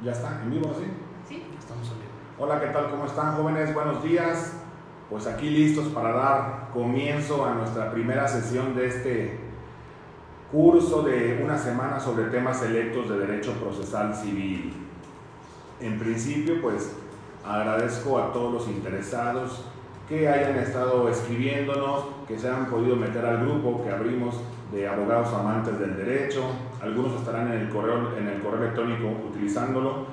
Ya está, en vivo, ¿sí? Sí. Estamos en vivo. Hola, ¿qué tal? ¿Cómo están, jóvenes? Buenos días. Pues aquí listos para dar comienzo a nuestra primera sesión de este curso de una semana sobre temas selectos de Derecho Procesal Civil. En principio, pues agradezco a todos los interesados que hayan estado escribiéndonos, que se han podido meter al grupo que abrimos de abogados amantes del derecho. Algunos estarán en el correo electrónico utilizándolo,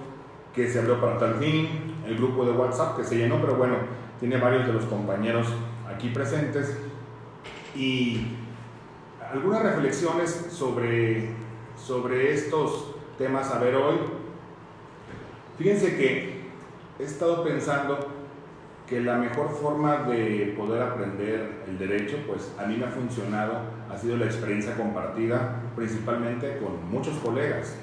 que se abrió para tal fin, el grupo de WhatsApp que se llenó, pero bueno, tiene varios de los compañeros aquí presentes. Y algunas reflexiones sobre estos temas a ver hoy. Fíjense que he estado pensando que la mejor forma de poder aprender el derecho, pues a mí me ha funcionado, ha sido la experiencia compartida, principalmente con muchos colegas,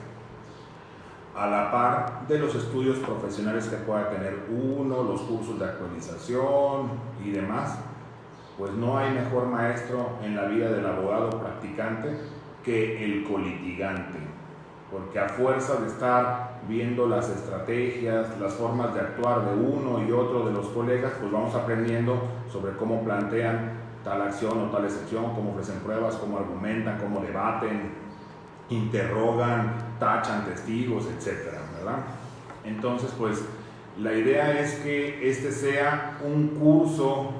a la par de los estudios profesionales que pueda tener uno, los cursos de actualización y demás. Pues no hay mejor maestro en la vida del abogado practicante que el colitigante, porque a fuerza de estar viendo las estrategias, las formas de actuar de uno y otro de los colegas, pues vamos aprendiendo sobre cómo plantean tal acción o tal excepción, cómo ofrecen pruebas, cómo argumentan, cómo debaten, interrogan, tachan testigos, etcétera, ¿verdad? Entonces, pues la idea es que este sea un curso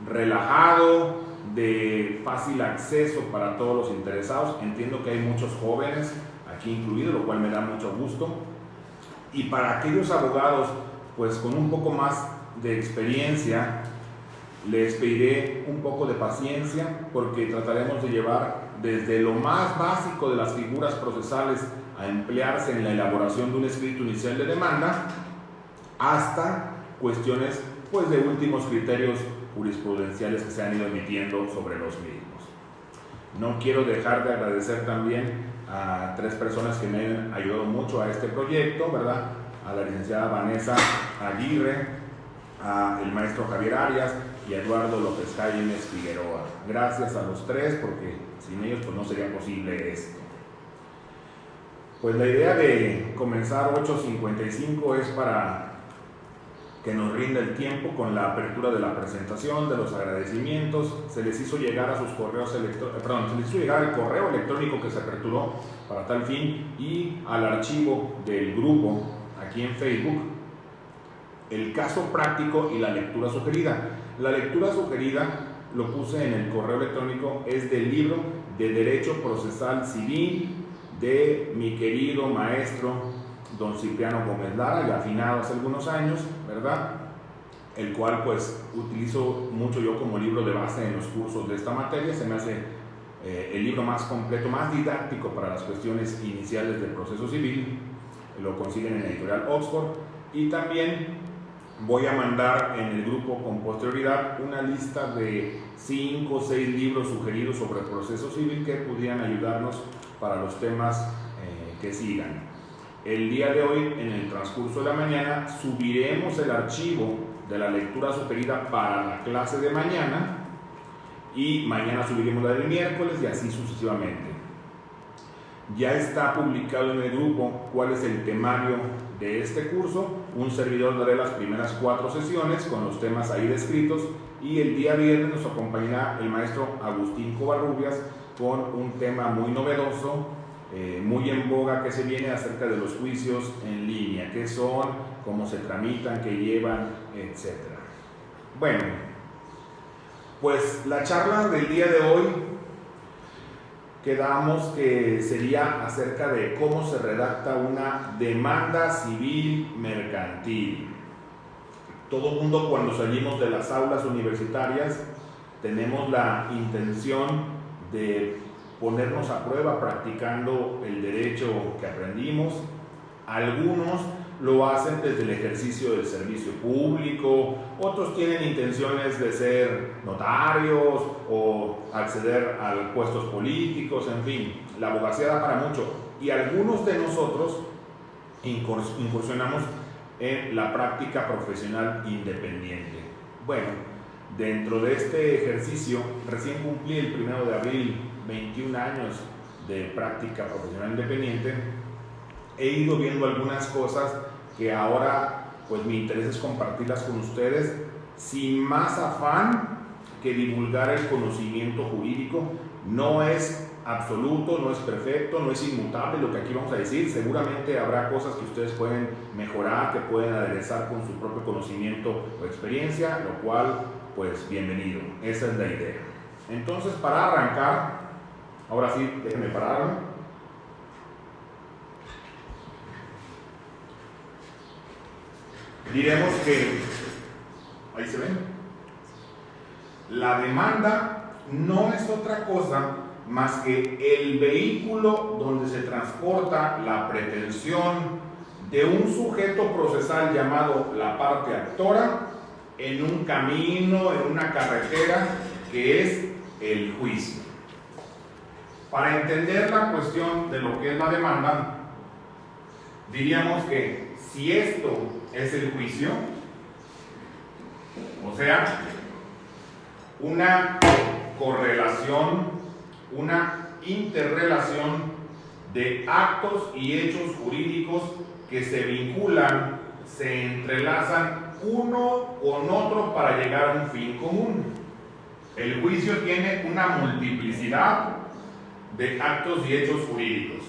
relajado, de fácil acceso para todos los interesados. Entiendo que hay muchos jóvenes aquí incluidos, lo cual me da mucho gusto. Y para aquellos abogados, pues con un poco más de experiencia, les pediré un poco de paciencia, porque trataremos de llevar desde lo más básico de las figuras procesales a emplearse en la elaboración de un escrito inicial de demanda, hasta cuestiones pues de últimos criterios jurisprudenciales que se han ido emitiendo sobre los mismos. No quiero dejar de agradecer también a tres personas que me han ayudado mucho a este proyecto, ¿verdad? A la licenciada Vanessa Aguirre, al maestro Javier Arias y a Eduardo López Jaimes Figueroa. Gracias a los tres, porque sin ellos pues no sería posible esto. Pues la idea de comenzar 8:55 es para que nos rinda el tiempo con la apertura de la presentación, de los agradecimientos. Se les hizo llegar a sus correos electrónicos, se les hizo llegar el correo electrónico que se aperturó para tal fin, y al archivo del grupo aquí en Facebook, el caso práctico y la lectura sugerida. La lectura sugerida, lo puse en el correo electrónico, es del libro de Derecho Procesal Civil de mi querido maestro don Cipriano Gómez Lara, ya afinado hace algunos años, ¿verdad? El cual pues utilizo mucho yo como libro de base en los cursos de esta materia. Se me hace el libro más completo, más didáctico para las cuestiones iniciales del proceso civil. Lo consiguen en Editorial Oxford. Y también voy a mandar en el grupo con posterioridad una lista de 5 o 6 libros sugeridos sobre el proceso civil que pudieran ayudarnos para los temas que sigan. El día de hoy, en el transcurso de la mañana, subiremos el archivo de la lectura sugerida para la clase de mañana, y mañana subiremos la del miércoles y así sucesivamente. Ya está publicado en el grupo cuál es el temario de este curso. Un servidor daré las primeras 4 sesiones con los temas ahí descritos, y el día viernes nos acompañará el maestro Agustín Covarrubias con un tema muy novedoso, muy en boga, que se viene acerca de los juicios en línea, qué son, cómo se tramitan, qué llevan, etc. Bueno, pues la charla del día de hoy quedamos que sería acerca de cómo se redacta una demanda civil mercantil. Todo mundo, cuando salimos de las aulas universitarias, tenemos la intención de ponernos a prueba practicando el derecho que aprendimos. Algunos lo hacen desde el ejercicio del servicio público, otros tienen intenciones de ser notarios o acceder a puestos políticos, en fin, la abogacía da para mucho. Y algunos de nosotros incursionamos en la práctica profesional independiente. Bueno, dentro de este ejercicio, recién cumplí el 1 de abril 21 años de práctica profesional independiente, he ido viendo algunas cosas que ahora pues mi interés es compartirlas con ustedes sin más afán que divulgar el conocimiento jurídico. No es absoluto, no es perfecto, no es inmutable lo que aquí vamos a decir. Seguramente habrá cosas que ustedes pueden mejorar, que pueden aderezar con su propio conocimiento o experiencia, lo cual pues bienvenido, esa es la idea. Entonces, para arrancar, ahora sí, déjenme pararme. Diremos que, ahí se ven, la demanda no es otra cosa más que el vehículo donde se transporta la pretensión de un sujeto procesal llamado la parte actora en un camino, en una carretera, que es el juicio. Para entender la cuestión de lo que es la demanda, diríamos que si esto es el juicio, o sea, una correlación, una interrelación de actos y hechos jurídicos que se vinculan, se entrelazan uno con otro para llegar a un fin común. El juicio tiene una multiplicidad de actos y hechos jurídicos.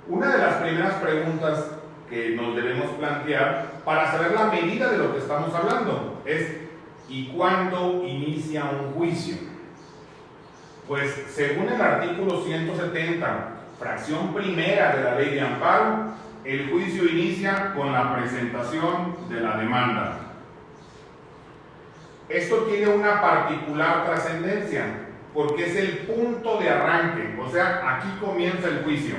Una de las primeras preguntas que nos debemos plantear para saber la medida de lo que estamos hablando es: ¿y cuándo inicia un juicio? Pues según el artículo 170, fracción primera de la Ley de Amparo, el juicio inicia con la presentación de la demanda. Esto tiene una particular trascendencia porque es el punto de arranque, o sea, aquí comienza el juicio.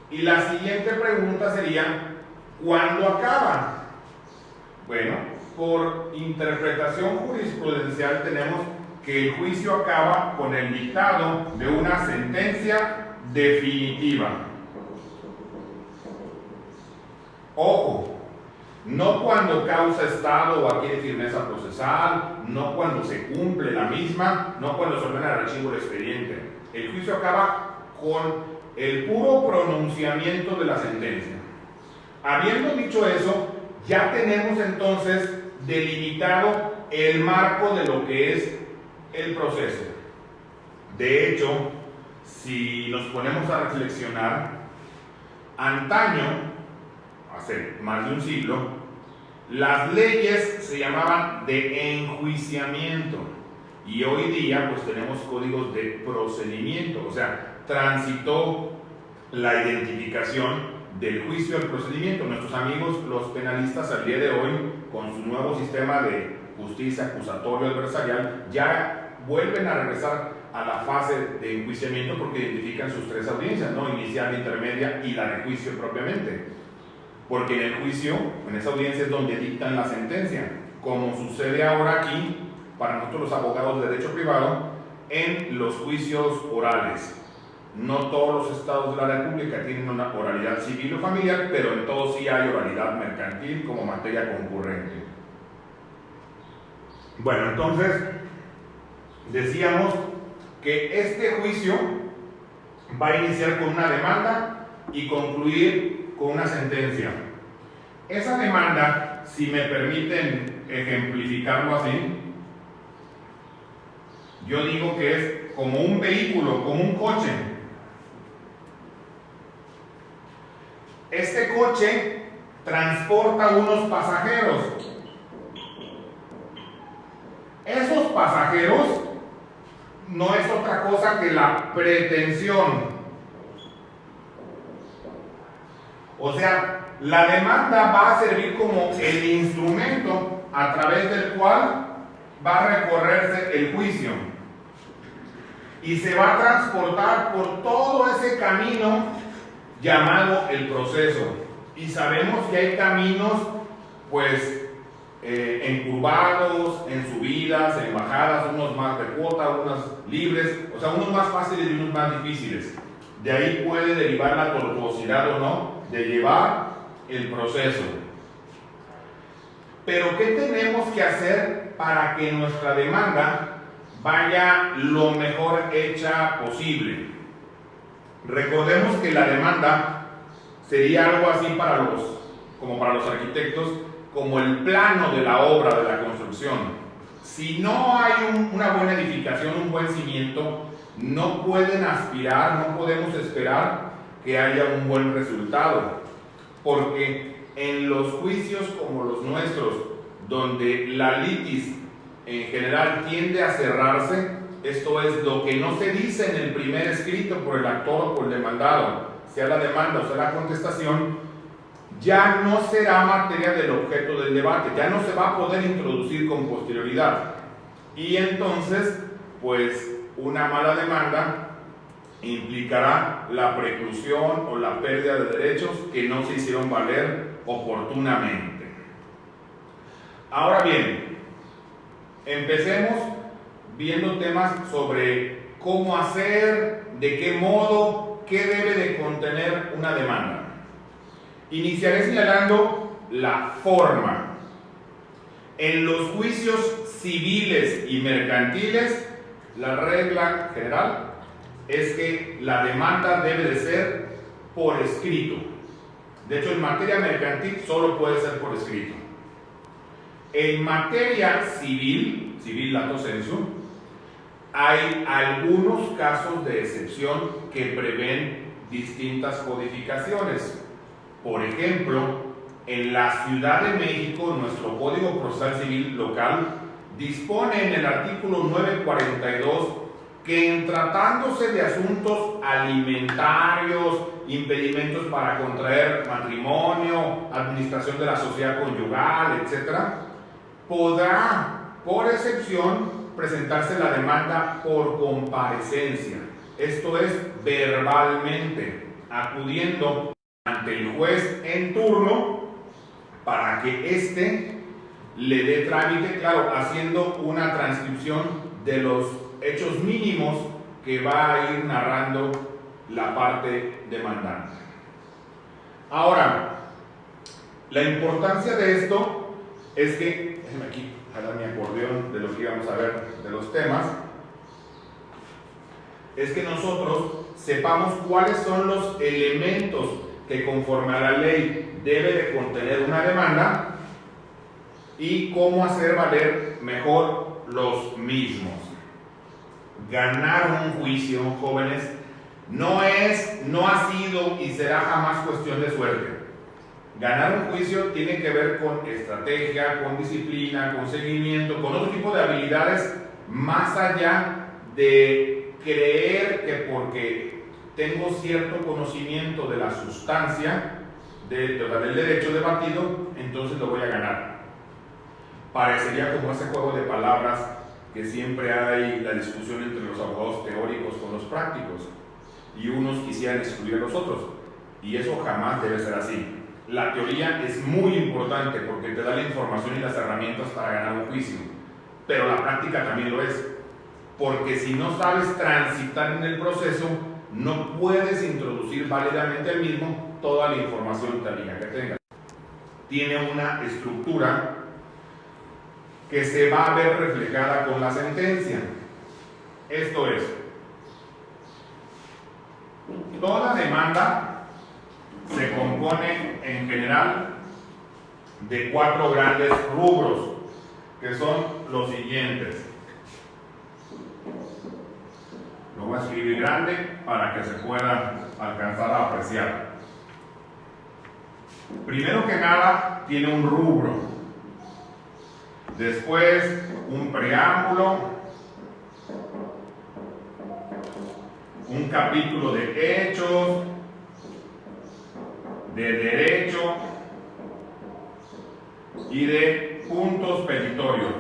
Y la siguiente pregunta sería: ¿cuándo acaba? Bueno, por interpretación jurisprudencial tenemos que el juicio acaba con el dictado de una sentencia definitiva. Ojo, no cuando causa estado o adquiere firmeza procesal, no cuando se cumple la misma, no cuando se ordena el archivo del expediente. El juicio acaba con el puro pronunciamiento de la sentencia. Habiendo dicho eso, ya tenemos entonces delimitado el marco de lo que es el proceso. De hecho, si nos ponemos a reflexionar, antaño, hace más de un siglo, las leyes se llamaban de enjuiciamiento y hoy día pues tenemos códigos de procedimiento, o sea, transitó la identificación del juicio al procedimiento. Nuestros amigos los penalistas al día de hoy, con su nuevo sistema de justicia acusatorio adversarial, ya vuelven a regresar a la fase de enjuiciamiento porque identifican sus tres audiencias, ¿no? Inicial, intermedia y la de juicio propiamente. Porque en el juicio, en esa audiencia es donde dictan la sentencia, como sucede ahora aquí, para nosotros los abogados de derecho privado, en los juicios orales. No todos los estados de la República tienen una oralidad civil o familiar, pero en todos sí hay oralidad mercantil como materia concurrente. Bueno, entonces, decíamos que este juicio va a iniciar con una demanda y concluir con una sentencia. Esa demanda, si me permiten ejemplificarlo así, yo digo que es como un vehículo, como un coche. Este coche transporta unos pasajeros. Esos pasajeros no es otra cosa que la pretensión. O sea, la demanda va a servir como el instrumento a través del cual va a recorrerse el juicio y se va a transportar por todo ese camino llamado el proceso. Y sabemos que hay caminos pues encurvados, en subidas, en bajadas, unos más de cuota, unos libres, o sea, unos más fáciles y unos más difíciles. De ahí puede derivar la tortuosidad o no de llevar el proceso. Pero ¿qué tenemos que hacer para que nuestra demanda vaya lo mejor hecha posible? Recordemos que la demanda sería algo así como para los arquitectos, como el plano de la obra, de la construcción. Si no hay una buena edificación, un buen cimiento, no pueden aspirar, no podemos esperar que haya un buen resultado. Porque en los juicios como los nuestros, donde la litis en general tiende a cerrarse, esto es, lo que no se dice en el primer escrito por el actor o por el demandado, sea la demanda o sea la contestación, ya no será materia del objeto del debate, ya no se va a poder introducir con posterioridad. Y entonces, pues, una mala demanda implicará la preclusión o la pérdida de derechos que no se hicieron valer oportunamente. Ahora bien, empecemos viendo temas sobre cómo hacer, de qué modo, qué debe de contener una demanda. Iniciaré señalando la forma. En los juicios civiles y mercantiles, la regla general es que la demanda debe de ser por escrito. De hecho, en materia mercantil solo puede ser por escrito. En materia civil lato sensu, hay algunos casos de excepción que prevén distintas codificaciones. Por ejemplo, en la Ciudad de México, nuestro Código Procesal Civil local dispone en el artículo 942 que en tratándose de asuntos alimentarios, impedimentos para contraer matrimonio, administración de la sociedad conyugal, etc., podrá, por excepción, presentarse la demanda por comparecencia. Esto es, verbalmente, acudiendo ante el juez en turno para que éste le dé trámite, claro, haciendo una transcripción de los hechos mínimos que va a ir narrando la parte demandante. Ahora, la importancia de esto es que, déjenme aquí jalar mi acordeón de lo que íbamos a ver de los temas, es que nosotros sepamos cuáles son los elementos que conforme a la ley debe de contener una demanda y cómo hacer valer mejor los mismos. Ganar un juicio, jóvenes, no ha sido y será jamás cuestión de suerte. Ganar un juicio tiene que ver con estrategia, con disciplina, con seguimiento, con otro tipo de habilidades, más allá de creer que porque tengo cierto conocimiento de la sustancia del derecho debatido, entonces lo voy a ganar. Parecería como ese juego de palabras que siempre hay la discusión entre los abogados teóricos con los prácticos, y unos quisieran excluir a los otros, y eso jamás debe ser así. La teoría es muy importante porque te da la información y las herramientas para ganar un juicio, pero la práctica también lo es, porque si no sabes transitar en el proceso, no puedes introducir válidamente al mismo toda la información teórica que tengas. Tiene una estructura que se va a ver reflejada con la sentencia. Esto es, toda demanda se compone en general de 4 grandes rubros, que son los siguientes. Lo voy a escribir grande para que se pueda alcanzar a apreciar. Primero que nada, tiene un rubro, después un preámbulo, un capítulo de hechos, de derecho y de puntos petitorios.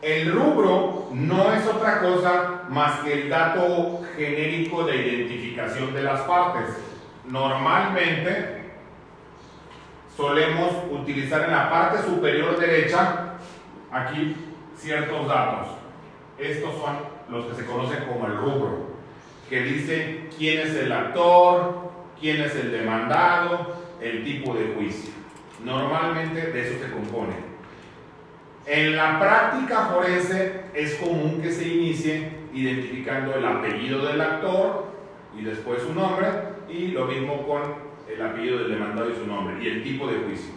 El rubro no es otra cosa más que el dato genérico de identificación de las partes. Normalmente solemos utilizar en la parte superior derecha aquí ciertos datos. Estos son los que se conocen como el rubro, que dice quién es el actor, quién es el demandado, el tipo de juicio. Normalmente de eso se compone. En la práctica forense es común que se inicie identificando el apellido del actor y después su nombre, y lo mismo con el apellido del demandado y su nombre, y el tipo de juicio.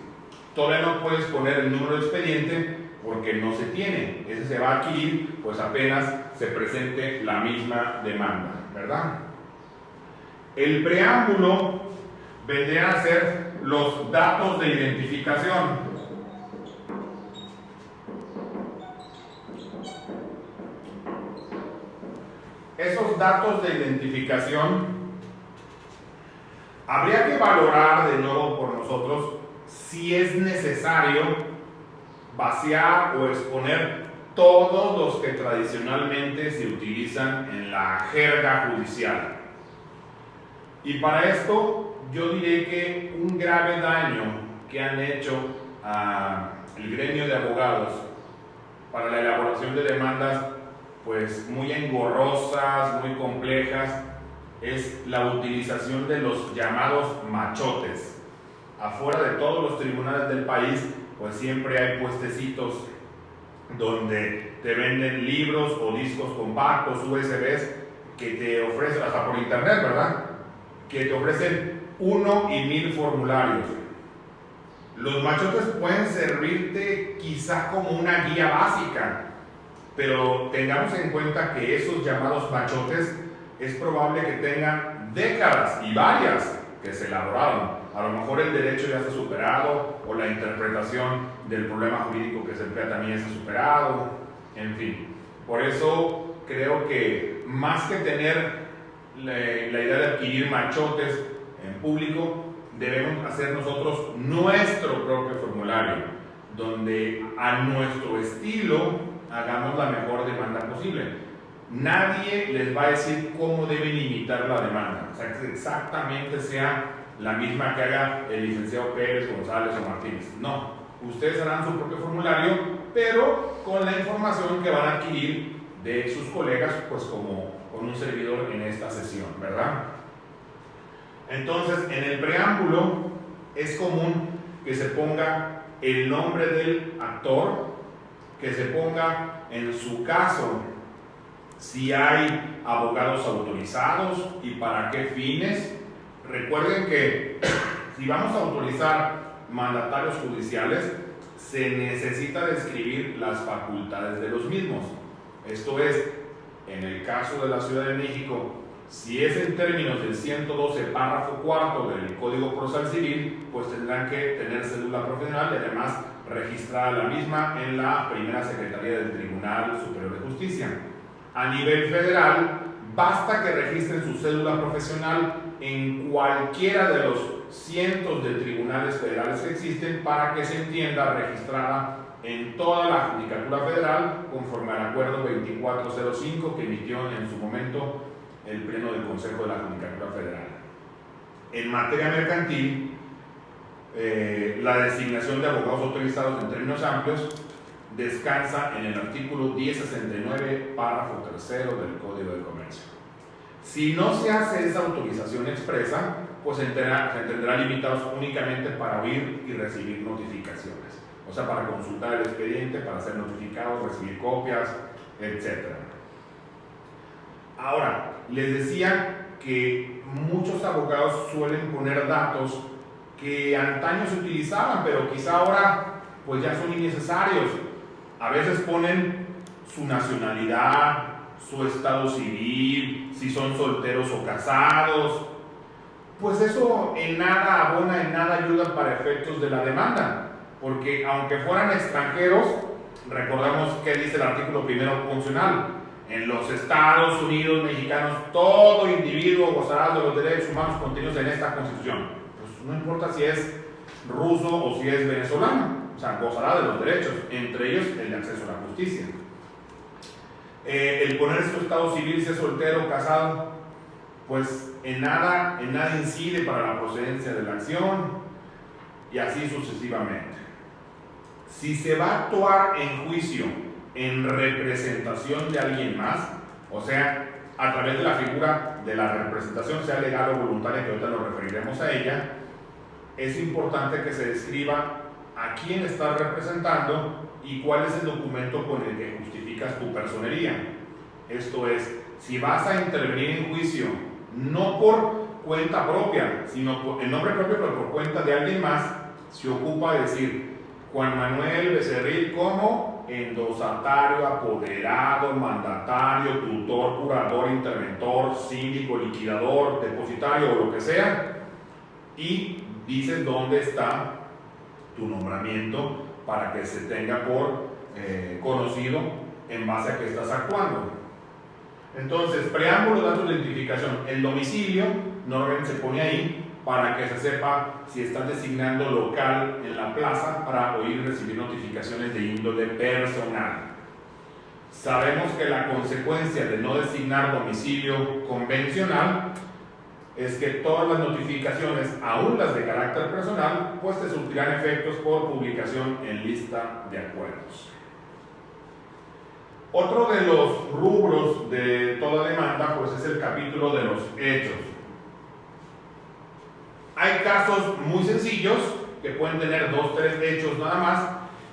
Todavía no puedes poner el número de expediente porque no se tiene. Ese se va a adquirir pues apenas se presente la misma demanda, ¿verdad? El preámbulo vendría a ser los datos de identificación. Esos datos de identificación habría que valorar de nuevo por nosotros si es necesario vaciar o exponer todos los que tradicionalmente se utilizan en la jerga judicial. Y para esto yo diré que un grave daño que han hecho al gremio de abogados para la elaboración de demandas pues muy engorrosas, muy complejas, es la utilización de los llamados machotes. Afuera de todos los tribunales del país pues siempre hay puestecitos donde te venden libros o discos compactos, USBs, que te ofrecen, hasta por internet, ¿verdad?, que te ofrecen 1 y 1000 formularios. Los machotes pueden servirte quizá como una guía básica, pero tengamos en cuenta que esos llamados machotes es probable que tengan décadas y varias que se elaboraron. A lo mejor el derecho ya está superado, o la interpretación del problema jurídico que se emplea también está superado, en fin. Por eso creo que más que tener la idea de adquirir machotes en público, debemos hacer nosotros nuestro propio formulario, donde a nuestro estilo hagamos la mejor demanda posible. Nadie les va a decir cómo deben imitar la demanda, o sea, que exactamente sea la misma que haga el licenciado Pérez, González o Martínez. No, ustedes harán su propio formulario, pero con la información que van a adquirir de sus colegas, pues como con un servidor en esta sesión, ¿verdad? Entonces, en el preámbulo es común que se ponga el nombre del actor, que se ponga en su caso si hay abogados autorizados y para qué fines. Recuerden que si vamos a autorizar mandatarios judiciales, se necesita describir las facultades de los mismos. Esto es, en el caso de la Ciudad de México, si es en términos del 112 párrafo cuarto del Código Procesal Civil, pues tendrán que tener cédula profesional y además registrar la misma en la primera Secretaría del Tribunal Superior de Justicia. A nivel federal, basta que registren su cédula profesional en cualquiera de los cientos de tribunales federales que existen para que se entienda registrada en toda la Judicatura Federal conforme al acuerdo 2405 que emitió en su momento el Pleno del Consejo de la Judicatura Federal. En materia mercantil, la designación de abogados autorizados en términos amplios descansa en el artículo 1069, párrafo tercero del Código de Comercio. Si no se hace esa autorización expresa, pues se entenderá limitados únicamente para oír y recibir notificaciones, o sea, para consultar el expediente, para ser notificados, recibir copias, etc. Ahora, les decía que muchos abogados suelen poner datos que antaño se utilizaban, pero quizá ahora pues ya son innecesarios. A veces ponen su nacionalidad, su estado civil, si son solteros o casados. Pues eso en nada abona, en nada ayuda para efectos de la demanda, porque aunque fueran extranjeros, recordamos que dice el artículo primero funcional: en los Estados Unidos mexicanos todo individuo gozará de los derechos humanos contenidos en esta Constitución. Pues no importa si es ruso o si es venezolano, o sea, gozará de los derechos, entre ellos el de acceso a la justicia. El poner su estado civil, si es soltero o casado, pues en nada incide para la procedencia de la acción, y así sucesivamente. Si se va a actuar en juicio en representación de alguien más, o sea, a través de la figura de la representación, sea legal o voluntaria, que ahorita nos referiremos a ella, es importante que se describa a quién estás representando y cuál es el documento con el que justificas tu personería. Esto es, si vas a intervenir en juicio, no por cuenta propia, sino en nombre propio, pero por cuenta de alguien más, se ocupa decir Juan Manuel Becerril como endosatario, apoderado, mandatario, tutor, curador, interventor, síndico, liquidador, depositario o lo que sea, y dices dónde está tu nombramiento para que se tenga por conocido en base a que estás actuando. Entonces, preámbulo, datos de identificación. El domicilio normalmente se pone ahí para que se sepa si estás designando local en la plaza para oír y recibir notificaciones de índole personal. Sabemos que la consecuencia de no designar domicilio convencional es que todas las notificaciones, aún las de carácter personal, pues te surtirán efectos por publicación en lista de acuerdos. Otro de los rubros de toda demanda pues es el capítulo de los hechos. Hay casos muy sencillos que pueden tener 2 o 3 hechos nada más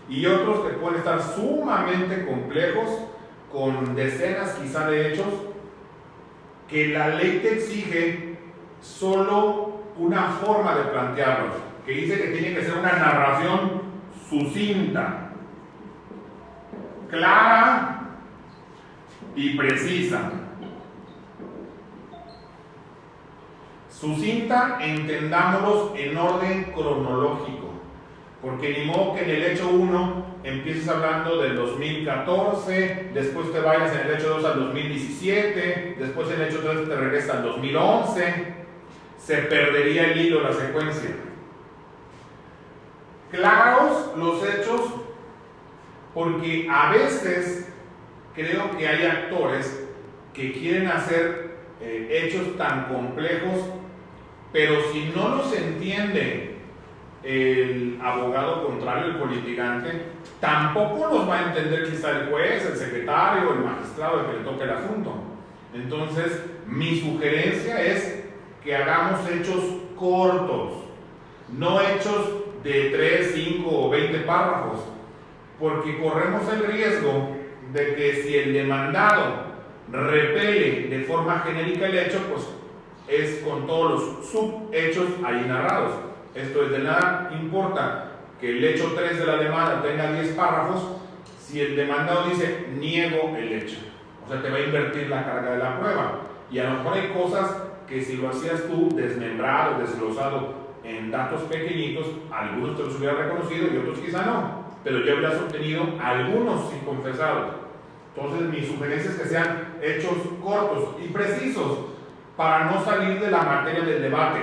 y otros que pueden estar sumamente complejos con decenas quizá de hechos que la ley te exige solo una forma de plantearlos, que dice que tiene que ser una narración sucinta, clara y precisa. Sucinta, entendámoslos en orden cronológico, porque ni modo que en el hecho 1 empieces hablando del 2014, después te vayas en el hecho 2 al 2017, después en el hecho 3 te regresa al 2011, se perdería el hilo, la secuencia. Claros los hechos, porque a veces creo que hay actores que quieren hacer hechos tan complejos, pero si no los entiende el abogado contrario, el politigante, tampoco los va a entender quizá el juez, el secretario, el magistrado, el que le toque el asunto. Entonces, mi sugerencia es que hagamos hechos cortos, no hechos de 3, 5 o 20 párrafos, porque corremos el riesgo de que si el demandado repele de forma genérica el hecho, pues es con todos los subhechos ahí narrados. Esto es, de nada importa que el hecho 3 de la demanda tenga 10 párrafos si el demandado dice niego el hecho. O sea, te va a invertir la carga de la prueba. Y a lo mejor hay cosas que si lo hacías tú desmembrado, desglosado en datos pequeñitos, algunos te los hubiera reconocido y otros quizá no, pero ya hubieras obtenido algunos sin confesados. Entonces mi sugerencia es que sean hechos cortos y precisos para no salir de la materia del debate.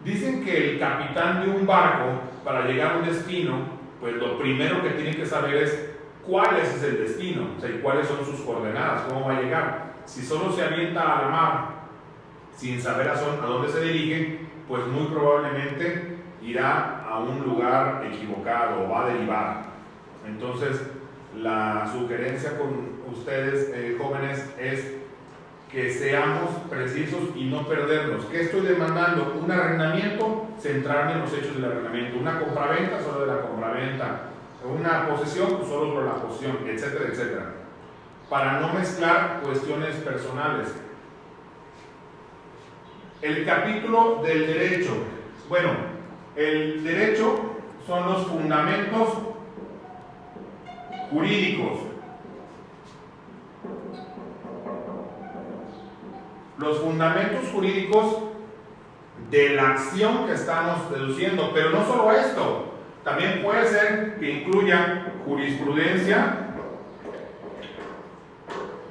Dicen que el capitán de un barco, para llegar a un destino, pues lo primero que tiene que saber es cuál es el destino, o sea, y cuáles son sus coordenadas, cómo va a llegar. Si solo se avienta a la mar sin saber a dónde se dirige, pues muy probablemente irá a un lugar equivocado o va a derivar. Entonces, la sugerencia con ustedes, jóvenes, es que seamos precisos y no perdernos. ¿Qué estoy demandando? Un arrendamiento, centrarme en los hechos del arrendamiento. Una compraventa, solo de la compraventa. Una posesión, pues solo por la posesión, etcétera, etcétera. Para no mezclar cuestiones personales. El capítulo del derecho. Bueno, el derecho son los fundamentos jurídicos. Los fundamentos jurídicos de la acción que estamos deduciendo, pero no solo esto, también puede ser que incluya jurisprudencia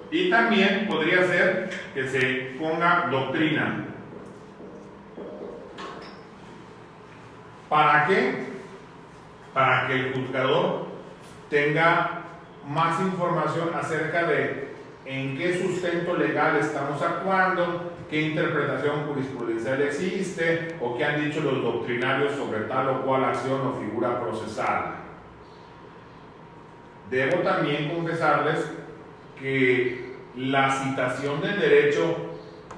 y también podría ser que se ponga doctrina. ¿Para qué? Para que el juzgador tenga más información acerca de en qué sustento legal estamos actuando, qué interpretación jurisprudencial existe o qué han dicho los doctrinarios sobre tal o cual acción o figura procesal. Debo también confesarles que la citación del derecho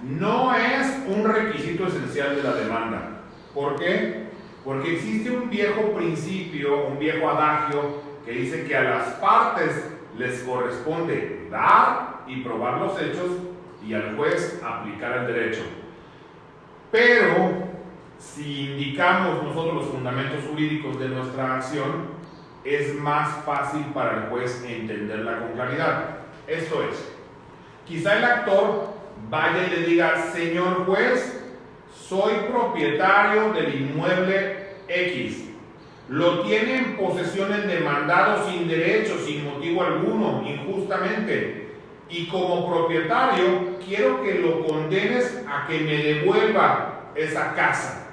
no es un requisito esencial de la demanda. ¿Por qué? Porque existe un viejo principio, un viejo adagio que dice que a las partes les corresponde dar y probar los hechos y al juez aplicar el derecho. Pero si indicamos nosotros los fundamentos jurídicos de nuestra acción, es más fácil para el juez entenderla con claridad. Esto es, quizá el actor vaya y le diga: señor juez, soy propietario del inmueble X. Lo tiene en posesión el demandado sin derecho, sin motivo alguno, injustamente. Y como propietario, quiero que lo condenes a que me devuelva esa casa.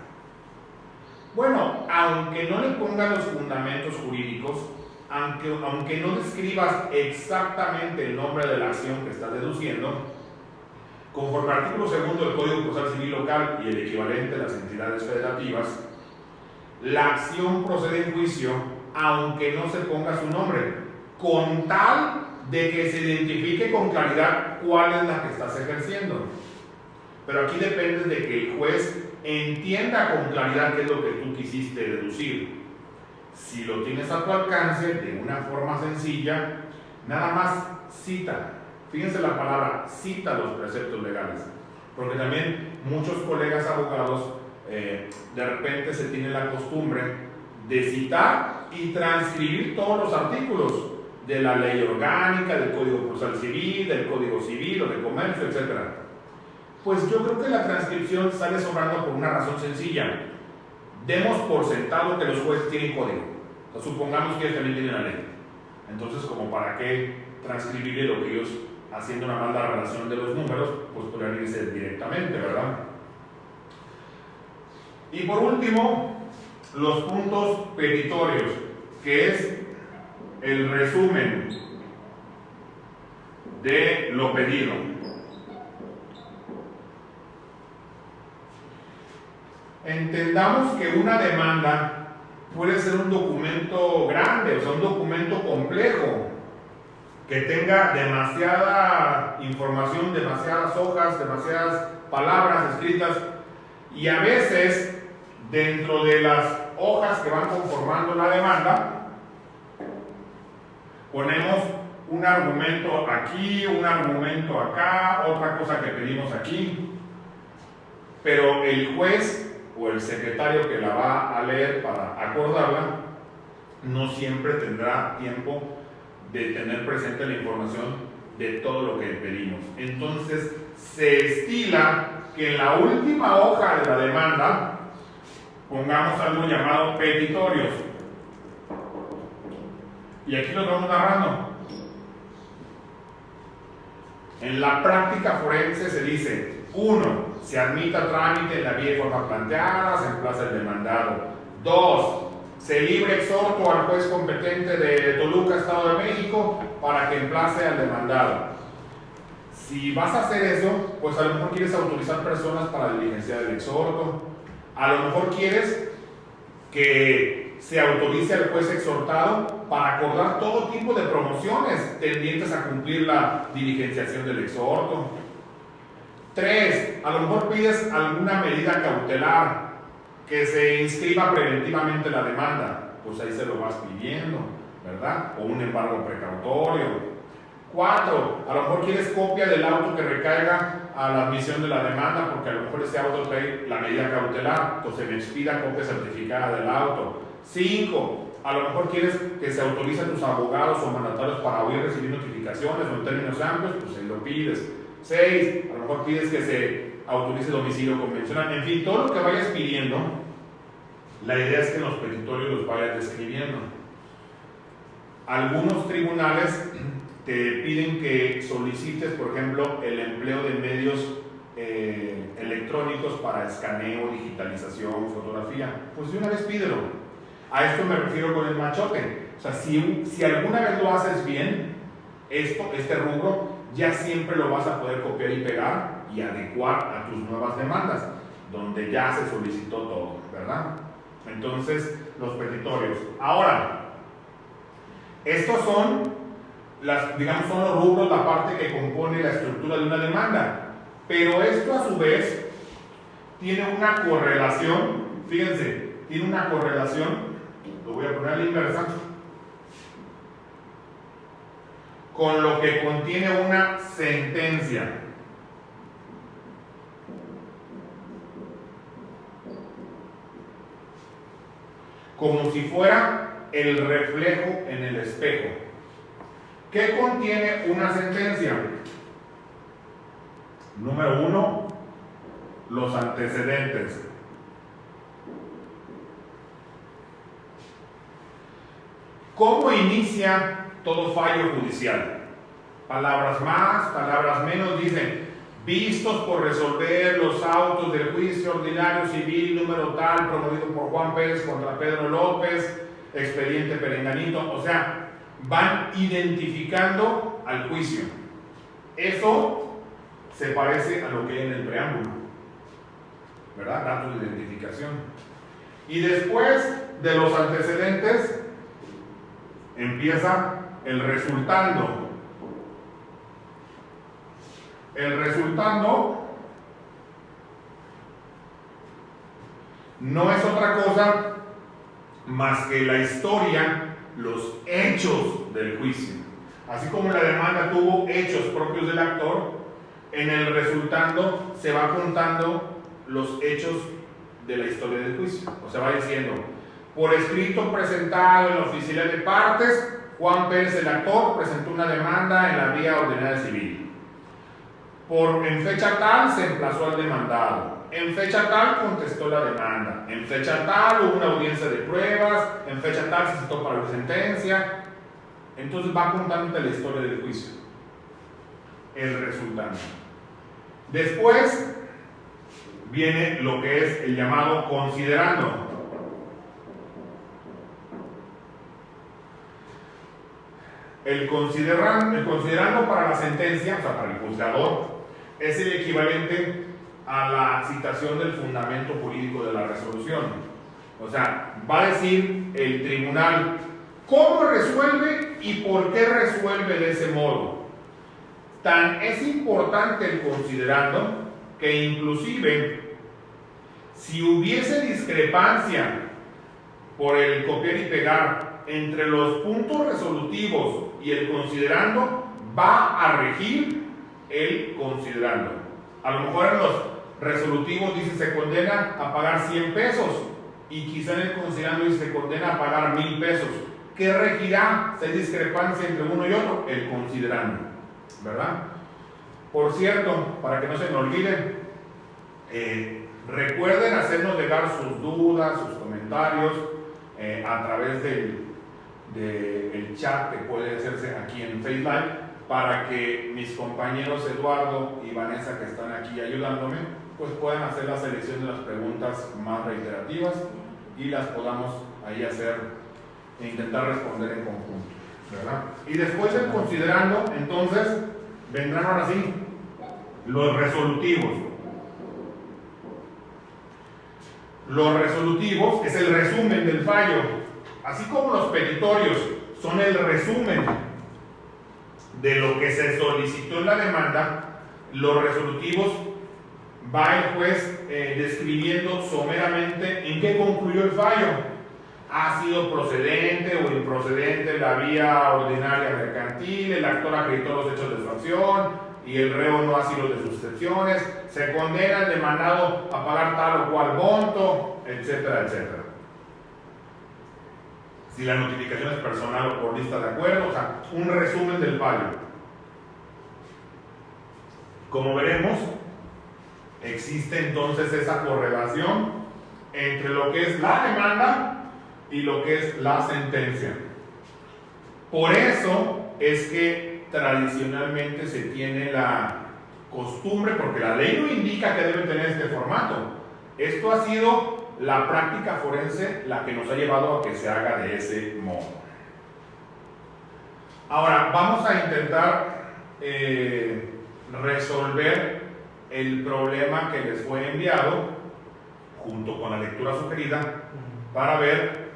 Bueno, aunque no le pongas los fundamentos jurídicos, aunque no describas exactamente el nombre de la acción que estás deduciendo, conforme al artículo 2 del Código Procesal Civil Local y el equivalente de las entidades federativas, la acción procede en juicio aunque no se ponga su nombre, con tal de que se identifique con claridad cuál es la que estás ejerciendo. Pero aquí depende de que el juez entienda con claridad qué es lo que tú quisiste deducir. Si lo tienes a tu alcance de una forma sencilla, nada más cita. Fíjense la palabra, cita los preceptos legales. Porque también muchos colegas abogados de repente se tiene la costumbre de citar y transcribir todos los artículos de la ley orgánica, del Código Procesal Civil, del Código Civil o de Comercio, etc. Pues yo creo que la transcripción sale sobrando por una razón sencilla. Demos por sentado que los jueces tienen código. O sea, supongamos que ellos también tienen la ley. Entonces, como para qué transcribirle lo que ellos, haciendo una mala relación de los números, pues podrían irse directamente, ¿verdad? Y por último, los puntos petitorios, que es el resumen de lo pedido. Entendamos que una demanda puede ser un documento grande, o sea, un documento complejo, que tenga demasiada información, demasiadas hojas, demasiadas palabras escritas, y a veces dentro de las hojas que van conformando la demanda ponemos un argumento aquí, un argumento acá, otra cosa que pedimos aquí, pero el juez o el secretario que la va a leer para acordarla no siempre tendrá tiempo de tener presente la información de todo lo que pedimos. Entonces se estila que en la última hoja de la demanda pongamos algo llamado petitorios, y aquí los vamos narrando. En la práctica forense se dice: 1. Se admita trámite en la vía y forma planteada, se emplaza el demandado. 2. Se libre exhorto al juez competente de Toluca, Estado de México, para que emplace al demandado. Si vas a hacer eso, pues a lo mejor quieres autorizar personas para diligenciar el exhorto. A lo mejor quieres que se autorice al juez exhortado para acordar todo tipo de promociones tendientes a cumplir la diligenciación del exhorto. 3. A lo mejor pides alguna medida cautelar, que se inscriba preventivamente la demanda, pues ahí se lo vas pidiendo, ¿verdad? O un embargo precautorio. 4. A lo mejor quieres copia del auto que recaiga a la admisión de la demanda, porque a lo mejor ese auto trae la medida cautelar, entonces me expida copia certificada del auto. 5. A lo mejor quieres que se autoricen tus abogados o mandatarios para oír, recibir notificaciones o en términos amplios, pues ahí lo pides. 6. A lo mejor pides que se autorice domicilio convencional. En fin, todo lo que vayas pidiendo, la idea es que en los petitorios los vayas describiendo. Algunos tribunales te piden que solicites, por ejemplo, el empleo de medios electrónicos para escaneo, digitalización, fotografía. Pues de una vez pídelo. A esto me refiero con el machote. O sea, si alguna vez lo haces bien, este rubro, ya siempre lo vas a poder copiar y pegar y adecuar a tus nuevas demandas, donde ya se solicitó todo, ¿verdad? Entonces, los petitorios. Ahora, estos son son los rubros, la parte que compone la estructura de una demanda. Pero esto a su vez tiene una correlación, fíjense, tiene una correlación, lo voy a poner a la inversa, con lo que contiene una sentencia. Como si fuera el reflejo en el espejo. ¿Qué contiene una sentencia? Número 1, los antecedentes. ¿Cómo inicia todo fallo judicial? Palabras más, palabras menos, dicen vistos por resolver los autos del juicio ordinario civil número tal, promovido por Juan Pérez contra Pedro López, expediente Perenganito. O sea, van identificando al juicio. Eso se parece a lo que hay en el preámbulo, ¿verdad? Datos de identificación. Y después de los antecedentes empieza el resultando. El resultando no es otra cosa más que la historia, los hechos del juicio. Así como la demanda tuvo hechos propios del actor, en el resultando se va contando los hechos de la historia del juicio. O sea, va diciendo, por escrito presentado en la oficina de partes, Juan Pérez, el actor, presentó una demanda en la vía ordinaria civil. En fecha tal se emplazó al demandado, en fecha tal contestó la demanda, en fecha tal hubo una audiencia de pruebas, en fecha tal se citó para la sentencia. Entonces va contándote la historia del juicio, el resultado. Después viene lo que es el llamado considerando. El considerando para la sentencia, o sea, para el juzgador, es el equivalente a la citación del fundamento jurídico de la resolución. O sea, va a decir el tribunal cómo resuelve y por qué resuelve de ese modo. Tan es importante el considerando que inclusive si hubiese discrepancia por el copiar y pegar entre los puntos resolutivos y el considerando, va a regir el considerando. A lo mejor en los resolutivos dice se condena a pagar 100 pesos y quizá en el considerando dice se condena a pagar 1000 pesos. ¿Qué regirá si hay discrepancia entre uno y otro? El considerando, ¿verdad? Por cierto, para que no se me olvide, recuerden hacernos llegar sus dudas, sus comentarios a través del chat que puede hacerse aquí en Facebook, para que mis compañeros Eduardo y Vanessa, que están aquí ayudándome, pues puedan hacer la selección de las preguntas más reiterativas y las podamos ahí hacer e intentar responder en conjunto, ¿verdad? Y después de considerando, entonces vendrán ahora sí los resolutivos. Los resolutivos es el resumen del fallo, así como los petitorios son el resumen de lo que se solicitó en la demanda. Los resolutivos va el juez describiendo someramente en qué concluyó el fallo. ¿Ha sido procedente o improcedente la vía ordinaria mercantil? ¿El actor acreditó los hechos de su acción y el reo no ha sido de sus excepciones? ¿Se condena al demandado a pagar tal o cual monto? Etcétera, etcétera. Si la notificación es personal o por lista de acuerdo, o sea, un resumen del fallo. Como veremos, existe entonces esa correlación entre lo que es la demanda y lo que es la sentencia. Por eso es que tradicionalmente se tiene la costumbre, porque la ley no indica que debe tener este formato. Esto ha sido la práctica forense la que nos ha llevado a que se haga de ese modo. Ahora, vamos a intentar resolver el problema que les fue enviado junto con la lectura sugerida para ver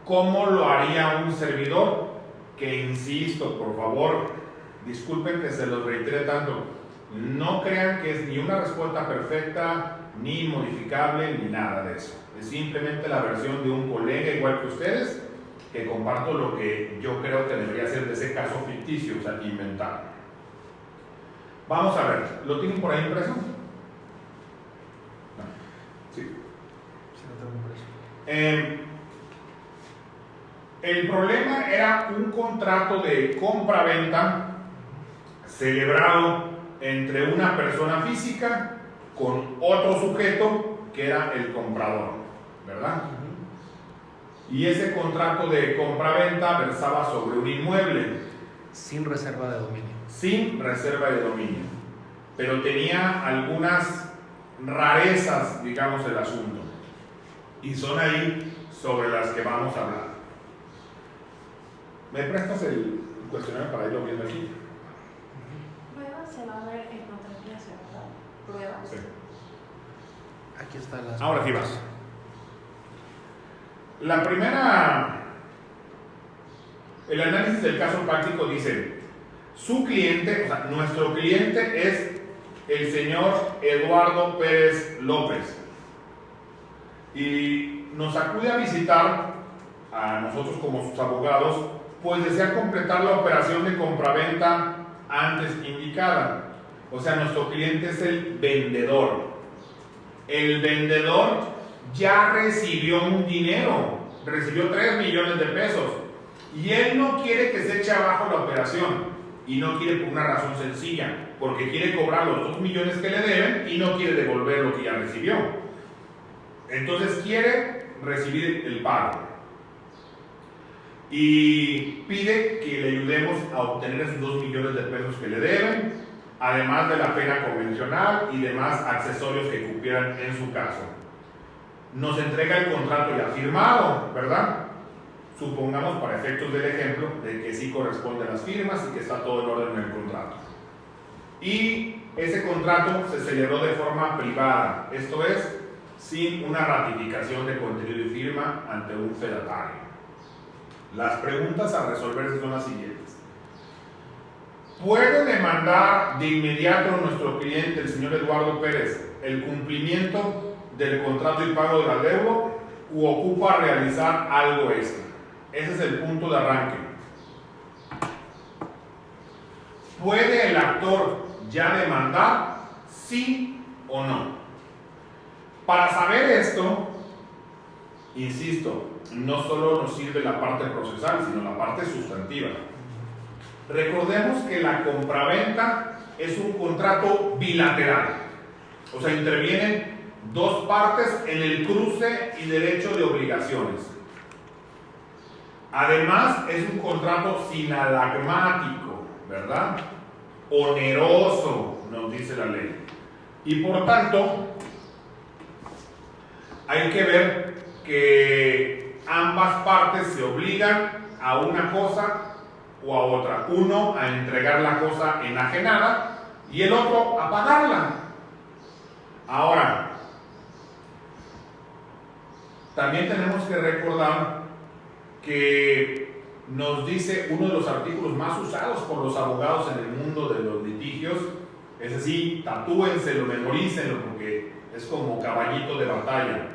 cómo lo haría un servidor, que insisto, por favor, disculpen que se los reitere tanto, no crean que es ni una respuesta perfecta, ni modificable, ni nada de eso. es simplemente la versión de un colega igual que ustedes, que comparto lo que yo creo que debería ser de ese caso ficticio, o sea, inventado. Vamos a ver, ¿lo tienen por ahí impreso? No. Sí. Sí, lo tengo impreso. El problema era un contrato de compra-venta celebrado entre una persona física con otro sujeto que era el comprador, ¿verdad? Y ese contrato de compra-venta versaba sobre un inmueble. Sin reserva de dominio. Sin reserva de dominio. Pero tenía algunas rarezas, digamos, del asunto. Y son ahí sobre las que vamos a hablar. ¿Me prestas el cuestionario para irlo viendo aquí? Pruebas se va a ver en otra clase, ¿verdad? Pruebas. Sí. Aquí están las. Ahora sí vas. La primera, el análisis del caso práctico dice, su cliente, o sea, nuestro cliente es el señor Eduardo Pérez López y nos acude a visitar a nosotros como sus abogados, pues desea completar la operación de compraventa antes indicada. O sea, nuestro cliente es el vendedor. El vendedor ya recibió un dinero, recibió 3 millones de pesos y él no quiere que se eche abajo la operación y no quiere por una razón sencilla, porque quiere cobrar los 2 millones que le deben y no quiere devolver lo que ya recibió. Entonces quiere recibir el pago y pide que le ayudemos a obtener esos 2 millones de pesos que le deben, además de la pena convencional y demás accesorios que cupieran en su caso. Nos entrega el contrato ya firmado, ¿verdad? Supongamos, para efectos del ejemplo, de que sí corresponden las firmas y que está todo en orden en el contrato. Y ese contrato se celebró de forma privada, esto es, sin una ratificación de contenido y firma ante un fedatario. Las preguntas a resolverse son las siguientes. ¿Puede demandar de inmediato a nuestro cliente, el señor Eduardo Pérez, el cumplimiento del contrato y pago del adeudo u ocupa realizar algo extra? Ese es el punto de arranque. ¿Puede el actor ya demandar? ¿Sí o no? Para saber esto, insisto, no solo nos sirve la parte procesal, sino la parte sustantiva. Recordemos que la compraventa es un contrato bilateral, o sea, intervienen dos partes en el cruce y derecho de obligaciones. Además, es un contrato sinalagmático, ¿verdad? Oneroso, nos dice la ley. Y por tanto, hay que ver que ambas partes se obligan a una cosa o a otra. Uno a entregar la cosa enajenada y el otro a pagarla. Ahora, también tenemos que recordar que nos dice uno de los artículos más usados por los abogados en el mundo de los litigios, es así, tatúenselo, memorícenlo, porque es como caballito de batalla.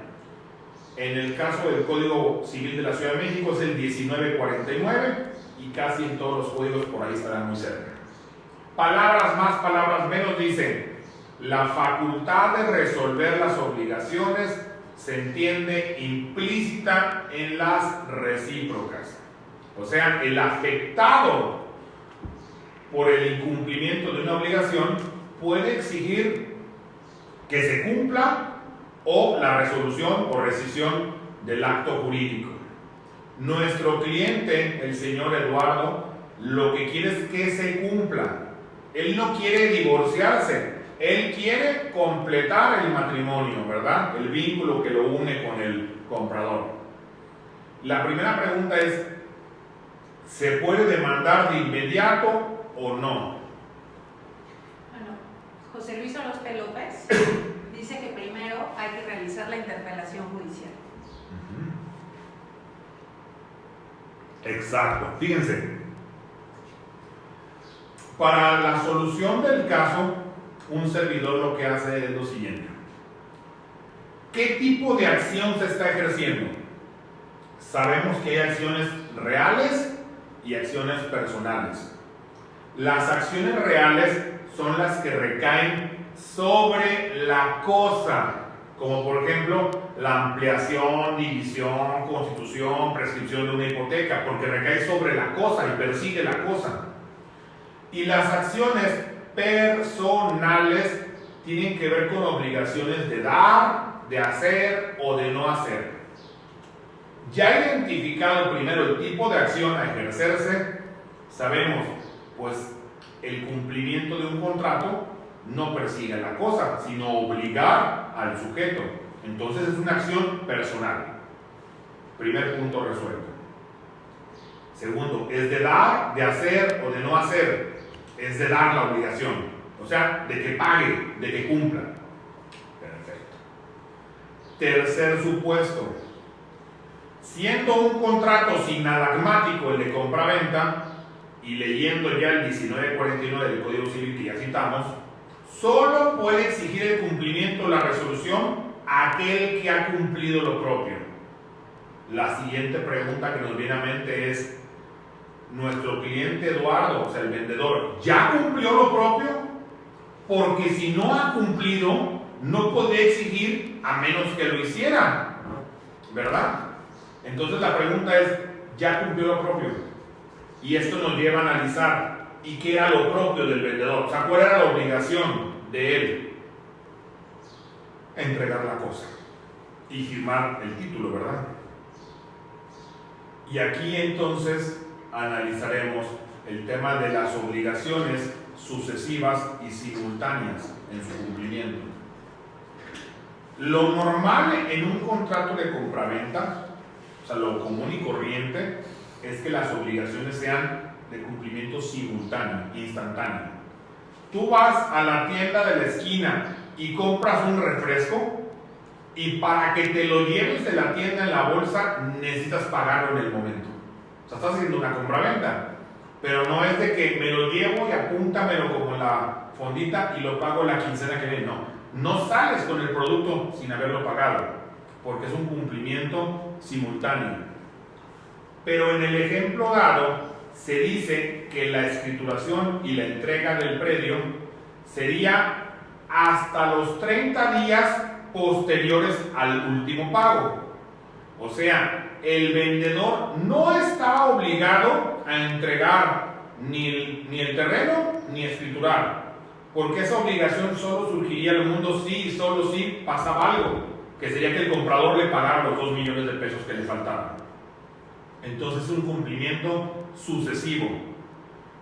En el caso del Código Civil de la Ciudad de México es el 1949 y casi en todos los códigos por ahí estarán muy cerca. Palabras más, palabras menos dicen, la facultad de resolver las obligaciones se entiende implícita en las recíprocas. O sea, el afectado por el incumplimiento de una obligación puede exigir que se cumpla o la resolución o rescisión del acto jurídico. Nuestro cliente, el señor Eduardo, lo que quiere es que se cumpla. Él no quiere divorciarse. Él quiere completar el matrimonio, ¿verdad? El vínculo que lo une con el comprador. La primera pregunta es, ¿se puede demandar de inmediato o no? Bueno, José Luis Orozco López dice que primero hay que realizar la interpelación judicial. Exacto. Fíjense, para la solución del caso, un servidor lo que hace es lo siguiente. ¿Qué tipo de acción se está ejerciendo? Sabemos que hay acciones reales y acciones personales. Las acciones reales son las que recaen sobre la cosa, como por ejemplo la ampliación, división, constitución, prescripción de una hipoteca, porque recae sobre la cosa y persigue la cosa. Y las acciones personales tienen que ver con obligaciones de dar, de hacer o de no hacer. Ya identificado primero el tipo de acción a ejercerse, sabemos, pues, el cumplimiento de un contrato no persigue la cosa, sino obligar al sujeto. Entonces es una acción personal. Primer punto resuelto. Segundo, es de dar, de hacer o de no hacer. Es de dar la obligación. O sea, de que pague, de que cumpla. Perfecto. Tercer supuesto. Siendo un contrato sinalagmático el de compraventa, y leyendo ya el 1949 del Código Civil que ya citamos, solo puede exigir el cumplimiento de la resolución aquel que ha cumplido lo propio. La siguiente pregunta que nos viene a mente es: ¿nuestro cliente Eduardo, o sea el vendedor, ya cumplió lo propio? Porque si no ha cumplido, no podría exigir a menos que lo hiciera, ¿verdad? Entonces la pregunta es: ¿ya cumplió lo propio? Y esto nos lleva a analizar, ¿y qué era lo propio del vendedor? O sea, ¿cuál era la obligación de él? Entregar la cosa y firmar el título, ¿verdad? Y aquí entonces analizaremos el tema de las obligaciones sucesivas y simultáneas en su cumplimiento. Lo normal en un contrato de compraventa, o sea, lo común y corriente, es que las obligaciones sean de cumplimiento simultáneo, instantáneo. Tú vas a la tienda de la esquina y compras un refresco, y para que te lo lleves de la tienda en la bolsa necesitas pagarlo en el momento. O sea, estás haciendo una compraventa, pero no es de que me lo llevo y apúntamelo como en la fondita y lo pago la quincena que viene. No sales con el producto sin haberlo pagado, porque es un cumplimiento simultáneo. Pero en el ejemplo dado se dice que la escrituración y la entrega del predio sería hasta los 30 días posteriores al último pago. O sea, el vendedor no estaba obligado a entregar ni el terreno ni escriturar, porque esa obligación solo surgiría en el mundo si solo si pasaba algo, que sería que el comprador le pagara los 2 millones de pesos que le faltaban. Entonces es un cumplimiento sucesivo.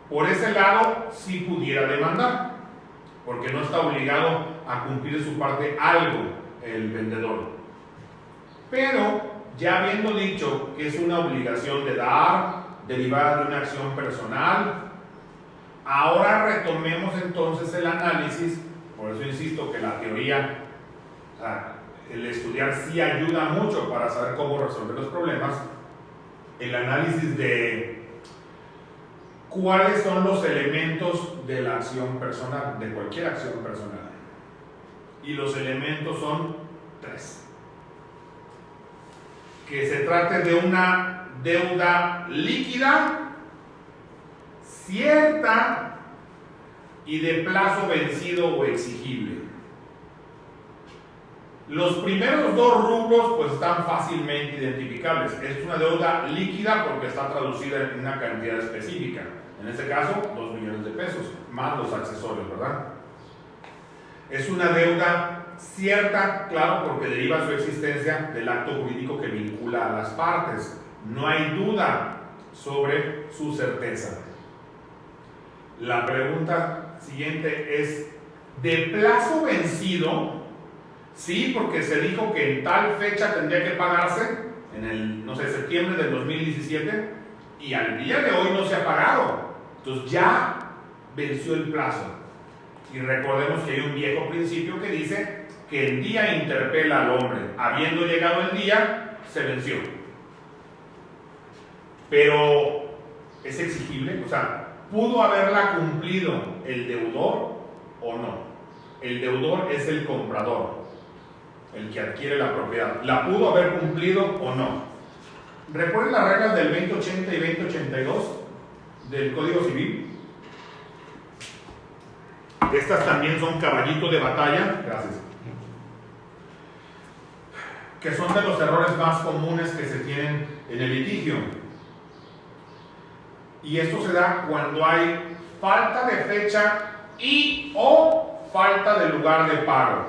Por ese lado sí pudiera demandar, porque no está obligado a cumplir su parte algo el vendedor. Pero ya habiendo dicho que es una obligación de dar, derivada de una acción personal, ahora retomemos entonces el análisis. Por eso insisto que la teoría, el estudiar sí ayuda mucho para saber cómo resolver los problemas. El análisis de cuáles son los elementos de la acción personal, de cualquier acción personal. Y los elementos son 3. Que se trate de una deuda líquida, cierta y de plazo vencido o exigible. Los primeros 2 rubros pues están fácilmente identificables. Es una deuda líquida porque está traducida en una cantidad específica. En este caso, 2 millones de pesos, más los accesorios, ¿verdad? Es una deuda cierta, claro, porque deriva su existencia del acto jurídico que vincula a las partes. No hay duda sobre su certeza. La pregunta siguiente es: ¿de plazo vencido? Sí, porque se dijo que en tal fecha tendría que pagarse, en el, septiembre del 2017, y al día de hoy no se ha pagado. Entonces ya venció el plazo. Y recordemos que hay un viejo principio que dice que el día interpela al hombre. Habiendo llegado el día, se venció. Pero es exigible, o sea, ¿pudo haberla cumplido el deudor o no? El deudor es el comprador. el que adquiere la propiedad. ¿La pudo haber cumplido o no? ¿Recuerden las reglas del 2080 y 2082 del Código Civil? Estas también son caballitos de batalla, gracias, que son de los errores más comunes que se tienen en el litigio. Y esto se da cuando hay falta de fecha y o falta de lugar de pago.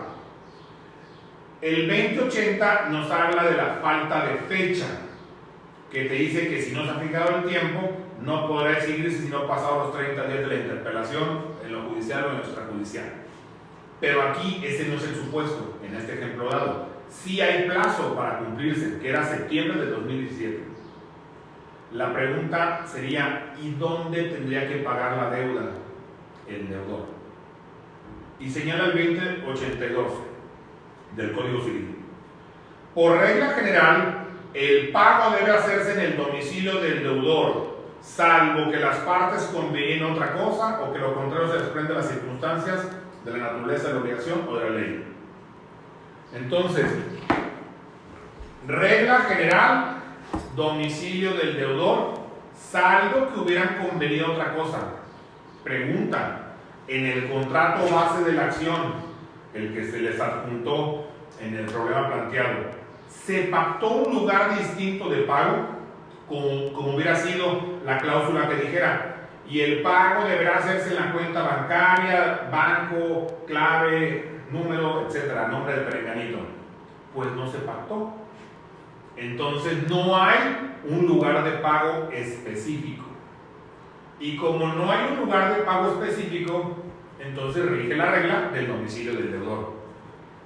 El 2080 nos habla de la falta de fecha, que te dice que si no se ha fijado el tiempo, no podrá exigirse si no ha pasado los 30 días de la interpelación en lo judicial o en lo extrajudicial. Pero aquí ese no es el supuesto, en este ejemplo dado. Sí hay plazo para cumplirse, que era septiembre de 2017. La pregunta sería, ¿y dónde tendría que pagar la deuda el deudor? Y señala el 2082 del Código Civil. Por regla general, el pago debe hacerse en el domicilio del deudor, salvo que las partes convenien otra cosa o que lo contrario se desprende de las circunstancias de la naturaleza de la obligación o de la ley. Entonces, regla general, domicilio del deudor, salvo que hubieran convenido otra cosa. Pregunta, en el contrato base de la acción, el que se les adjuntó en el problema planteado, ¿se pactó un lugar distinto de pago? Como hubiera sido la cláusula que dijera, y el pago deberá hacerse en la cuenta bancaria, banco, clave, número, etcétera, nombre del perenganito. Pues no se pactó. Entonces no hay un lugar de pago específico. Y como no hay un lugar de pago específico, entonces rige la regla del domicilio del deudor.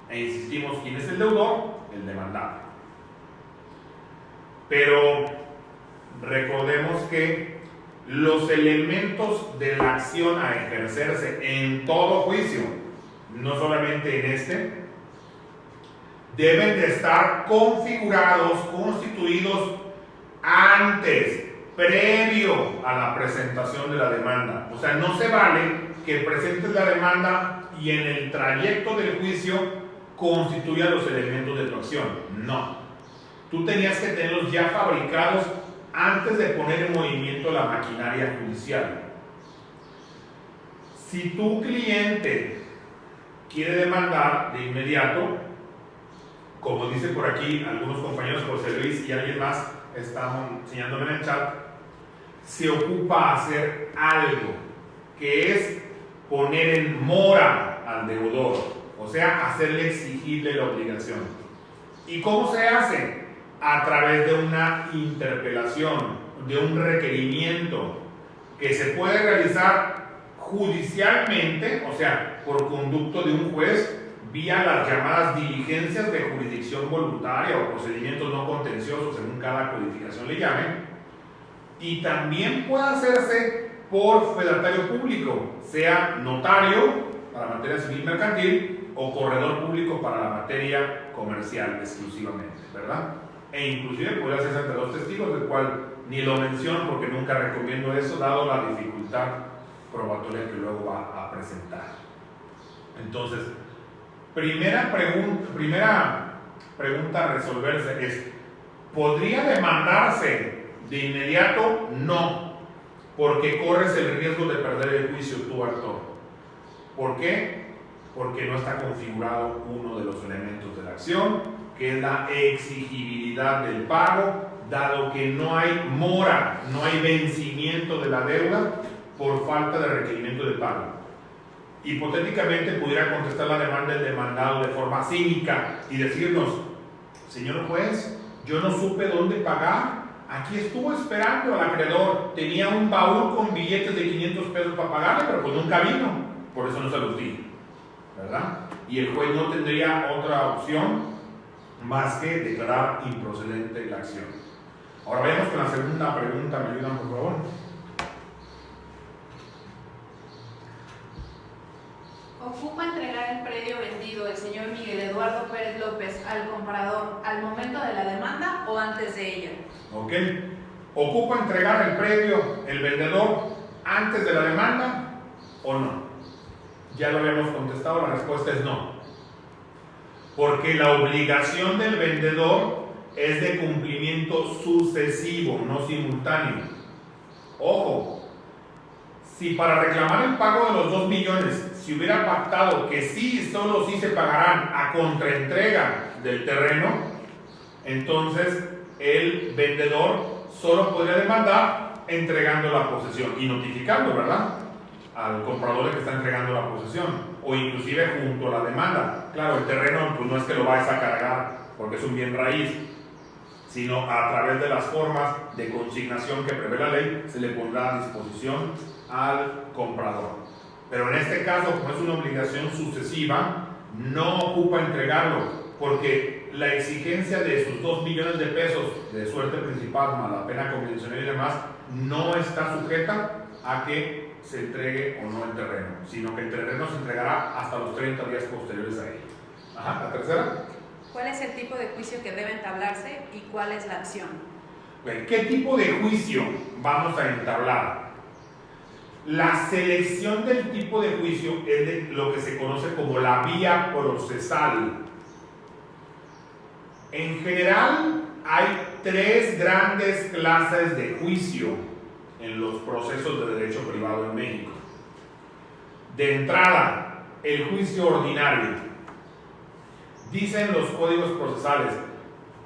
E insistimos, ¿quién es el deudor? El demandado. Pero recordemos que los elementos de la acción a ejercerse en todo juicio, no solamente en este, deben de estar configurados, constituidos antes, previo a la presentación de la demanda. O sea, no se vale que presentes la demanda y en el trayecto del juicio constituya los elementos de tu acción. No. Tú tenías que tenerlos ya fabricados antes de poner en movimiento la maquinaria judicial. Si tu cliente quiere demandar de inmediato, como dice por aquí algunos compañeros, José Luis y alguien más están enseñándome en el chat, se ocupa hacer algo, que es poner en mora al deudor, o sea, hacerle exigible la obligación. ¿Y cómo se hace? A través de una interpelación, de un requerimiento que se puede realizar judicialmente, o sea, por conducto de un juez, vía las llamadas diligencias de jurisdicción voluntaria o procedimientos no contenciosos, según cada codificación le llame, y también puede hacerse por fedatario público, sea notario para materia civil mercantil o corredor público para la materia comercial exclusivamente, ¿verdad? E inclusive puede hacerse entre dos testigos, del cual ni lo menciono porque nunca recomiendo eso, dado la dificultad probatoria que luego va a presentar. Entonces, primera pregunta a resolverse es, ¿podría demandarse de inmediato? No, porque corres el riesgo de perder el juicio tú, actor. ¿Por qué? Porque no está configurado uno de los elementos de la acción, que es la exigibilidad del pago, dado que no hay mora, no hay vencimiento de la deuda por falta de requerimiento de pago. Hipotéticamente pudiera contestar la demanda del demandado de forma cínica y decirnos, señor juez, yo no supe dónde pagar, aquí estuvo esperando al acreedor, tenía un baúl con billetes de 500 pesos para pagarle, pero pues nunca vino, por eso no se los di, ¿verdad? Y el juez no tendría otra opción más que declarar improcedente la acción. Ahora vayamos con la segunda pregunta, ¿me ayudan por favor? ¿Ocupa entregar el predio vendido el señor Miguel Eduardo Pérez López al comprador al momento de la demanda o antes de ella? Ok. ¿Ocupa entregar el predio el vendedor antes de la demanda o no? Ya lo habíamos contestado, la respuesta es no. porque la obligación del vendedor es de cumplimiento sucesivo, no simultáneo. Ojo, si para reclamar el pago de los 2 millones se hubiera pactado que sí, solo sí se pagarán a contraentrega del terreno, entonces el vendedor solo podría demandar entregando la posesión y notificando, ¿verdad?, al comprador que está entregando la posesión, o inclusive junto a la demanda. Claro, el terreno pues no es que lo vayas a cargar porque es un bien raíz, sino a través de las formas de consignación que prevé la ley se le pondrá a disposición al comprador. Pero en este caso, como es una obligación sucesiva, no ocupa entregarlo, porque la exigencia de sus 2 millones de pesos de suerte principal más la pena convencional y demás no está sujeta a que se entregue o no el terreno, sino que el terreno se entregará hasta los 30 días posteriores a ello. Ajá, la tercera. ¿Cuál es el tipo de juicio que debe entablarse y cuál es la acción? ¿Qué tipo de juicio vamos a entablar? La selección del tipo de juicio es de lo que se conoce como la vía procesal. En general, hay 3 grandes clases de juicio en los procesos de derecho privado en México. De entrada, el juicio ordinario. Dicen los códigos procesales,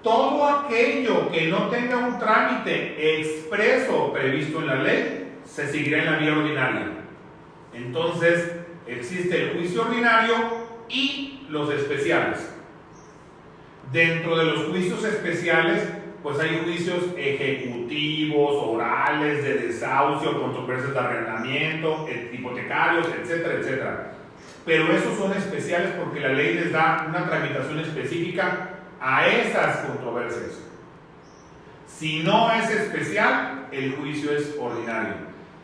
todo aquello que no tenga un trámite expreso previsto en la ley, se seguirá en la vía ordinaria. Entonces, existe el juicio ordinario y los especiales. Dentro de los juicios especiales, pues hay juicios ejecutivos, orales, de desahucio, controversias de arrendamiento, hipotecarios, etcétera, etcétera. Pero esos son especiales porque la ley les da una tramitación específica a esas controversias. Si no es especial, el juicio es ordinario.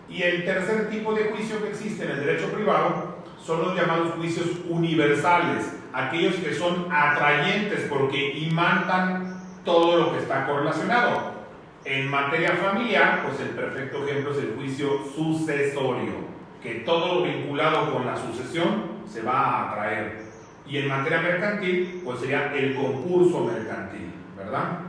Y el tercer tipo de juicio que existe en el derecho privado son los llamados juicios universales, aquellos que son atrayentes porque imantan todo lo que está correlacionado. En materia familiar, pues el perfecto ejemplo es el juicio sucesorio, que todo lo vinculado con la sucesión se va a atraer. Y en materia mercantil, pues sería el concurso mercantil, ¿verdad?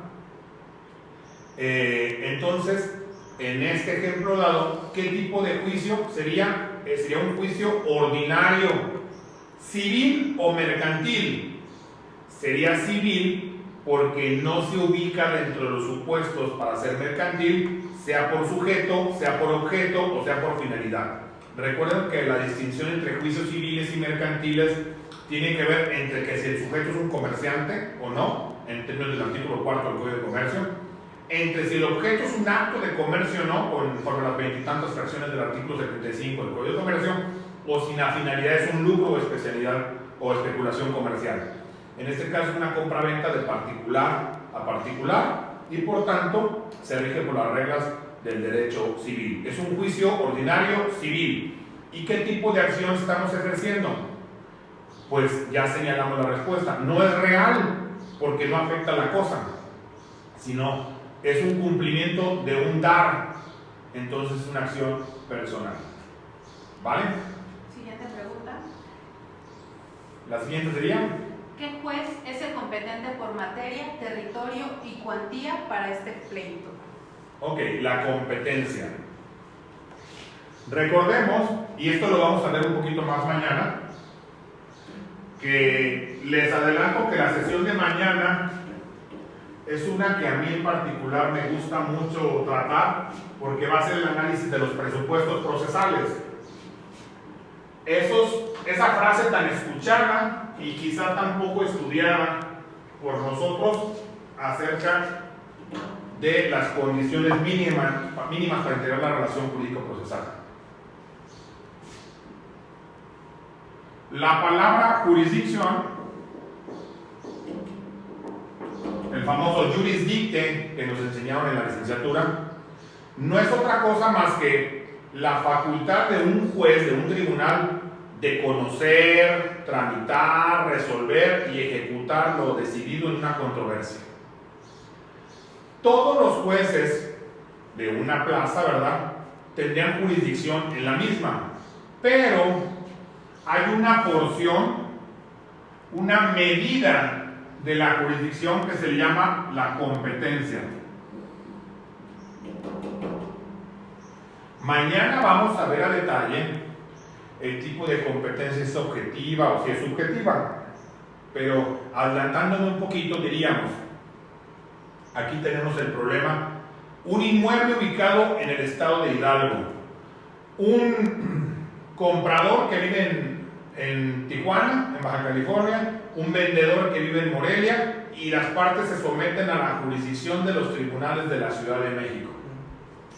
Entonces, en este ejemplo dado, ¿qué tipo de juicio sería? Sería un juicio ordinario, civil o mercantil. Sería civil porque no se ubica dentro de los supuestos para ser mercantil, sea por sujeto, sea por objeto o sea por finalidad. Recuerden que la distinción entre juicios civiles y mercantiles tiene que ver entre que si el sujeto es un comerciante o no, en términos del artículo 4 del Código de Comercio, entre si el objeto es un acto de comercio o no, conforme a las 20 y tantas fracciones del artículo 75 del Código de Comercio, o si la finalidad es un lucro o especialidad o especulación comercial. En este caso es una compra-venta de particular a particular y por tanto se rige por las reglas del derecho civil. Es un juicio ordinario civil. ¿Y qué tipo de acción estamos ejerciendo? Pues ya señalamos la respuesta. No es real porque no afecta a la cosa, sino es un cumplimiento de un dar. Entonces es una acción personal. ¿Vale? Siguiente pregunta. La siguiente sería: ¿qué juez es el competente por materia, territorio y cuantía para este pleito? Ok, la competencia. Recordemos, y esto lo vamos a ver un poquito más mañana, que les adelanto que la sesión de mañana es una que a mí en particular me gusta mucho tratar, porque va a ser el análisis de los presupuestos procesales. Esa frase tan escuchada y quizá tan poco estudiada por nosotros acerca de las condiciones mínimas para integrar la relación jurídico-procesal. La palabra jurisdicción, el famoso juris dicte que nos enseñaron en la licenciatura, no es otra cosa más que la facultad de un juez, de un tribunal, de conocer, tramitar, resolver y ejecutar lo decidido en una controversia. Todos los jueces de una plaza, ¿verdad?, tendrían jurisdicción en la misma, pero hay una porción una medida de la jurisdicción que se le llama la competencia. Mañana vamos a ver a detalle el tipo de competencia, es objetiva o si es subjetiva. Pero adelantándome un poquito diríamos, aquí tenemos el problema, un inmueble ubicado en el estado de Hidalgo, un comprador que vive en Tijuana, en Baja California, un vendedor que vive en Morelia, y las partes se someten a la jurisdicción de los tribunales de la Ciudad de México.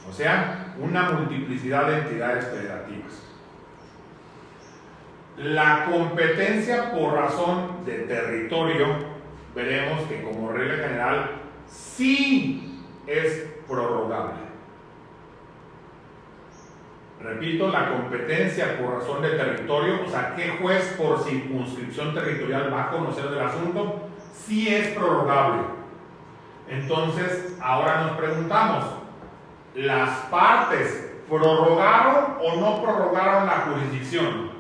O sea, una multiplicidad de entidades federativas. La competencia por razón de territorio, veremos que como regla general sí es prorrogable. Repito, la competencia por razón de territorio, o sea, ¿qué juez por circunscripción territorial va a conocer del asunto? Sí es prorrogable. Entonces, ahora nos preguntamos, ¿las partes prorrogaron o no prorrogaron la jurisdicción?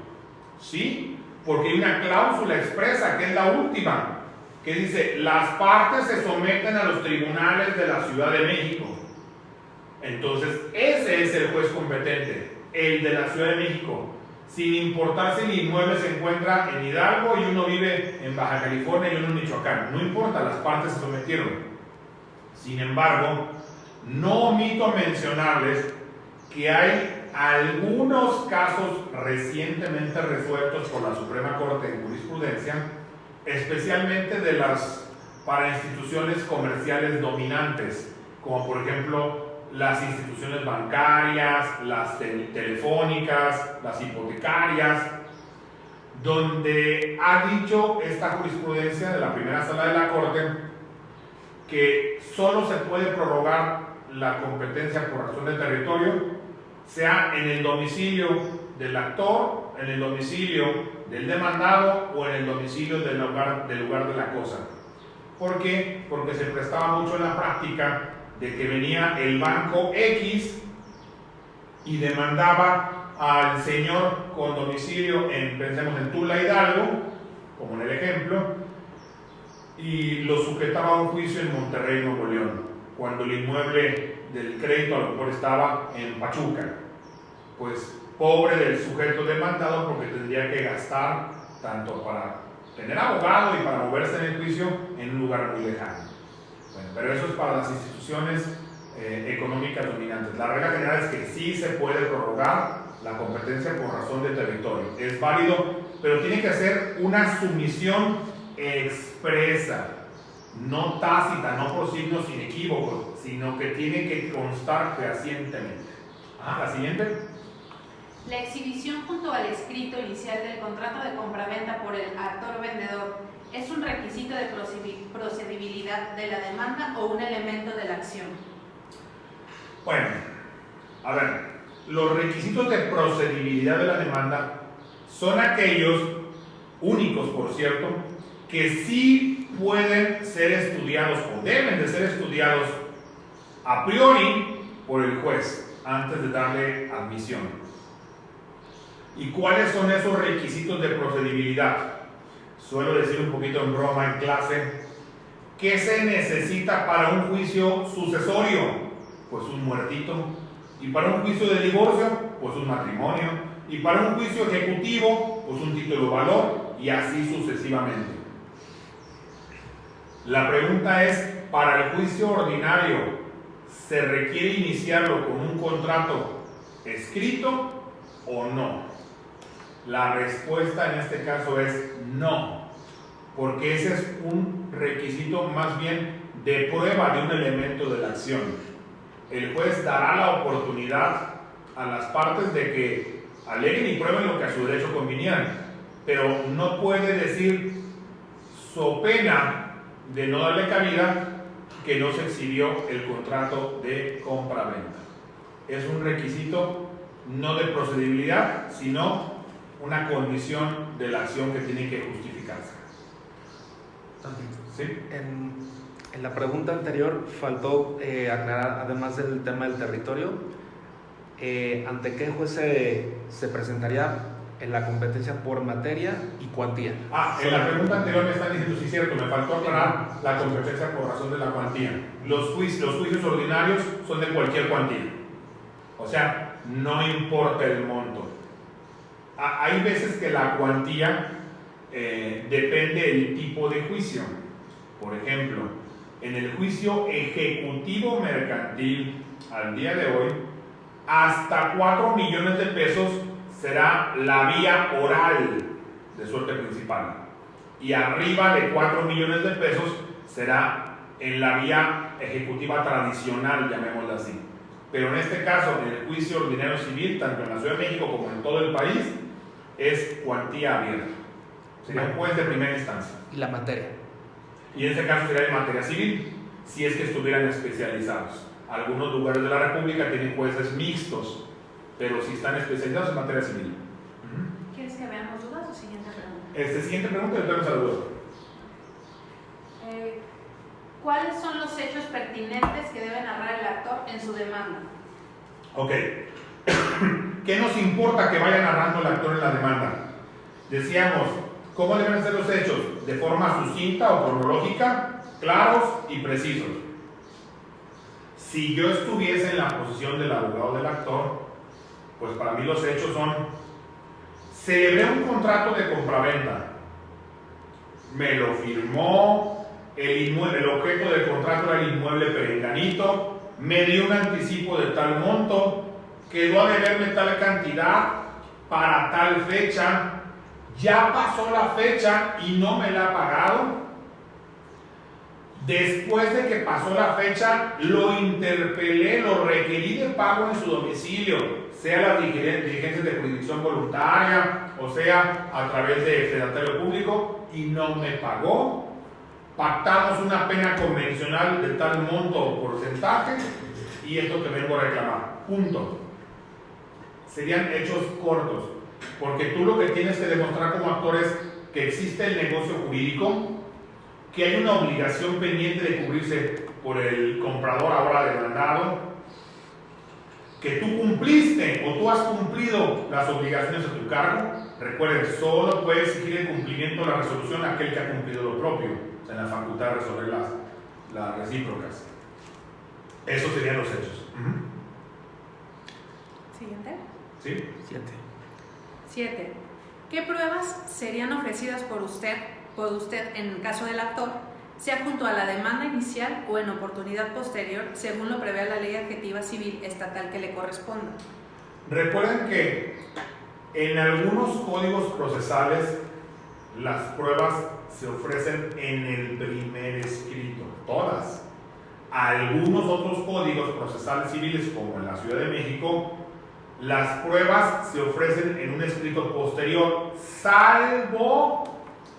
Sí, porque hay una cláusula expresa, que es la última, que dice, las partes se someten a los tribunales de la Ciudad de México. Entonces, ese es el juez competente, el de la Ciudad de México, sin importar si el inmueble se encuentra en Hidalgo y uno vive en Baja California y uno en Michoacán. No importa, las partes se sometieron. Sin embargo, no omito mencionarles que hay algunos casos recientemente resueltos por la Suprema Corte en jurisprudencia, especialmente de las para instituciones comerciales dominantes, como por ejemplo las instituciones bancarias, las telefónicas, las hipotecarias, donde ha dicho esta jurisprudencia de la primera sala de la Corte que solo se puede prorrogar la competencia por razón de territorio, sea en el domicilio del actor, en el domicilio del demandado o en el domicilio del lugar de la cosa. ¿Por qué? Porque se prestaba mucho en la práctica de que venía el banco X y demandaba al señor con domicilio pensemos en Tula, Hidalgo, como en el ejemplo, y lo sujetaba a un juicio en Monterrey, Nuevo León, cuando el inmueble del crédito a lo mejor estaba en Pachuca. Pues pobre del sujeto demandado, porque tendría que gastar tanto para tener abogado y para moverse en el juicio en un lugar muy lejano. Bueno, pero eso es para las instituciones económicas dominantes. La regla general es que sí se puede prorrogar la competencia por razón de territorio. Es válido, pero tiene que ser una sumisión expresa, no tácita, no por signos inequívocos, sino que tiene que constar fehacientemente. La siguiente. La exhibición junto al escrito inicial del contrato de compraventa por el actor vendedor ¿es un requisito de procedibilidad de la demanda o un elemento de la acción? Bueno, a ver, los requisitos de procedibilidad de la demanda son aquellos únicos, por cierto, que sí pueden ser estudiados o deben de ser estudiados a priori por el juez antes de darle admisión. ¿Y cuáles son esos requisitos de procedibilidad? Suelo decir un poquito en broma en clase, ¿qué se necesita para un juicio sucesorio? Pues un muertito. Y para un juicio de divorcio, pues un matrimonio. Y para un juicio ejecutivo, pues un título de valor, y así sucesivamente. La pregunta es, ¿para el juicio ordinario se requiere iniciarlo con un contrato escrito o no? La respuesta en este caso es no, porque ese es un requisito más bien de prueba de un elemento de la acción. El juez dará la oportunidad a las partes de que aleguen y prueben lo que a su derecho convinieran, pero no puede decir, so pena de no darle cabida, que no se exhibió el contrato de compra-venta. Es un requisito no de procedibilidad, sino una condición de la acción que tiene que justificarse. ¿Sí? En la pregunta anterior faltó aclarar, además del tema del territorio, ante qué juez se presentaría en la competencia por materia y cuantía. En la pregunta anterior me están diciendo, sí, cierto, me faltó aclarar la competencia por razón de la cuantía. Los juicios ordinarios son de cualquier cuantía. O sea, no importa el monto. Hay veces que la cuantía depende del tipo de juicio. Por ejemplo, en el juicio ejecutivo mercantil, al día de hoy, hasta 4 millones de pesos será la vía oral de suerte principal. Y arriba de 4 millones de pesos será en la vía ejecutiva tradicional, llamémosla así. Pero en este caso, en el juicio ordinario civil, tanto en la Ciudad de México como en todo el país, es cuantía abierta. Sería un juez de primera instancia. ¿Y la materia? Y en este caso sería en materia civil, si es que estuvieran especializados. Algunos lugares de la República tienen jueces mixtos, pero si están especializados en materia civil. ¿Quieres que veamos dudas o siguiente pregunta? Siguiente pregunta y entonces saludos. ¿Cuáles son los hechos pertinentes que debe narrar el actor en su demanda? Ok. ¿Qué nos importa que vaya narrando el actor en la demanda? Decíamos, ¿cómo deben ser los hechos? De forma sucinta o cronológica, claros y precisos. Si yo estuviese en la posición del abogado del actor, pues para mí los hechos son: celebré un contrato de compraventa, me lo firmó, el objeto del contrato era el inmueble perenganito, me dio un anticipo de tal monto, quedó a deberme tal cantidad para tal fecha, ya pasó la fecha y no me la ha pagado. Después de que pasó la fecha, lo interpelé, lo requerí de pago en su domicilio, sea las diligencias de jurisdicción voluntaria, o sea, a través de fedatario público, y no me pagó. Pactamos una pena convencional de tal monto o porcentaje, y esto te vengo a reclamar. Punto. Serían hechos cortos, porque tú lo que tienes que demostrar como actor es que existe el negocio jurídico, que hay una obligación pendiente de cubrirse por el comprador ahora demandado, que tú cumpliste o tú has cumplido las obligaciones a tu cargo. Recuerden, solo puede exigir el cumplimiento de la resolución aquel que ha cumplido lo propio, o sea, en la facultad de resolver las recíprocas. Esos serían los hechos. Siguiente. ¿Sí? 7. ¿Qué pruebas serían ofrecidas por usted en el caso del actor, sea junto a la demanda inicial o en oportunidad posterior, según lo prevé la ley adjetiva civil estatal que le corresponda? Recuerden que en algunos códigos procesales las pruebas se ofrecen en el primer escrito, todas. Algunos otros códigos procesales civiles, como en la Ciudad de México, las pruebas se ofrecen en un escrito posterior, salvo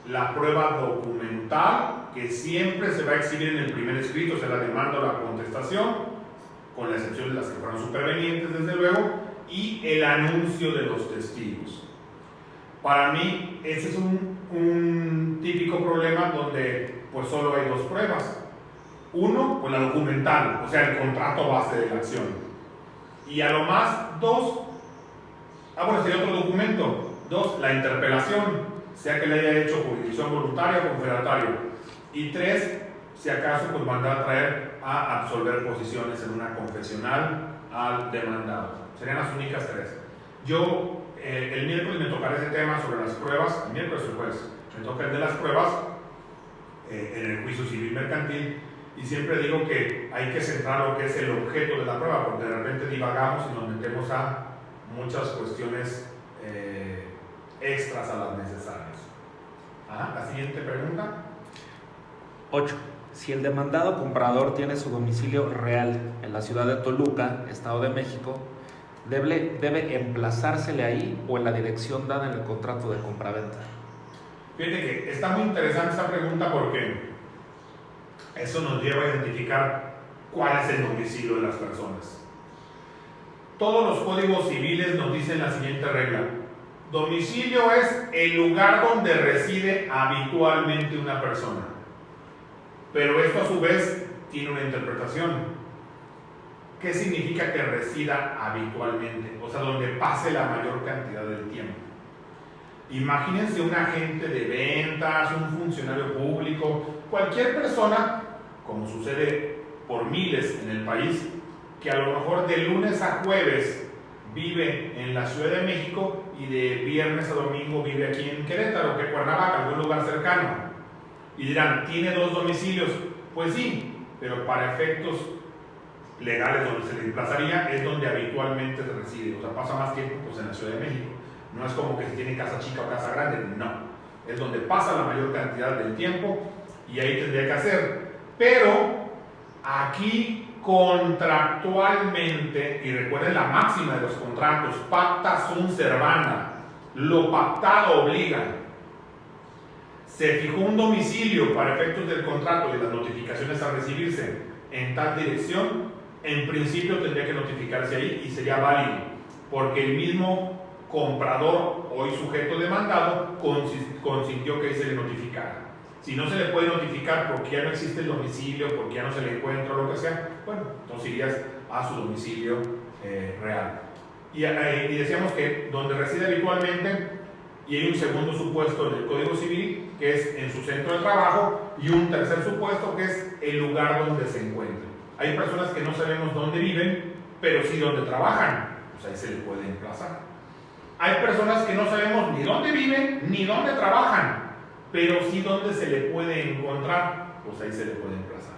la prueba documental, que siempre se va a exhibir en el primer escrito, o sea, la demanda o la contestación, con la excepción de las que fueron supervenientes, desde luego, y el anuncio de los testigos. Para mí, ese es un típico problema donde pues solo hay dos pruebas. Uno, pues la documental, o sea, el contrato base de la acción. Y a lo más, dos, sería otro documento. Dos, la interpelación, sea que le haya hecho jurisdicción voluntaria o confederatario. Y tres, si acaso, pues mandar a traer a absolver posiciones en una confesional al demandado. Serían las únicas tres. Yo, el miércoles me tocará ese tema sobre las pruebas, el miércoles o el jueves, me toca el de las pruebas en el juicio civil mercantil, y siempre digo que hay que centrar lo que es el objeto de la prueba, porque de repente divagamos y nos metemos a muchas cuestiones extras a las necesarias. La siguiente pregunta. 8. Si el demandado comprador tiene su domicilio real en la ciudad de Toluca, Estado de México, debe emplazársele ahí o en la dirección dada en el contrato de compraventa. Fíjate que está muy interesante esta pregunta, porque eso nos lleva a identificar cuál es el domicilio de las personas. Todos los códigos civiles nos dicen la siguiente regla: domicilio es el lugar donde reside habitualmente una persona. Pero esto a su vez tiene una interpretación. ¿Qué significa que resida habitualmente? O sea, donde pase la mayor cantidad del tiempo. Imagínense un agente de ventas, un funcionario público, cualquier persona, como sucede por miles en el país, que a lo mejor de lunes a jueves vive en la Ciudad de México y de viernes a domingo vive aquí en Querétaro, que Cuernavaca, algún lugar cercano. Y dirán, ¿tiene 2 domicilios? Pues sí, pero para efectos legales donde se le desplazaría es donde habitualmente se reside, o sea, pasa más tiempo pues en la Ciudad de México. No es como que si tiene casa chica o casa grande, no. Es donde pasa la mayor cantidad del tiempo y ahí tendría que hacer. Pero aquí contractualmente, y recuerden la máxima de los contratos, pacta sunt servanda, lo pactado obliga. Se fijó un domicilio para efectos del contrato y las notificaciones a recibirse en tal dirección, en principio tendría que notificarse ahí y sería válido, porque el mismo comprador, hoy sujeto demandado, consintió que se le notificara. Si no se le puede notificar porque ya no existe el domicilio, porque ya no se le encuentra o lo que sea, bueno, entonces irías a su domicilio real. Y decíamos que donde reside habitualmente, y hay un segundo supuesto del Código Civil, que es en su centro de trabajo, y un tercer supuesto, que es el lugar donde se encuentra. Hay personas que no sabemos dónde viven, pero sí dónde trabajan, pues ahí se le puede emplazar. Hay personas que no sabemos ni dónde viven ni dónde trabajan, pero sí dónde se le puede encontrar, pues ahí se le puede emplazar.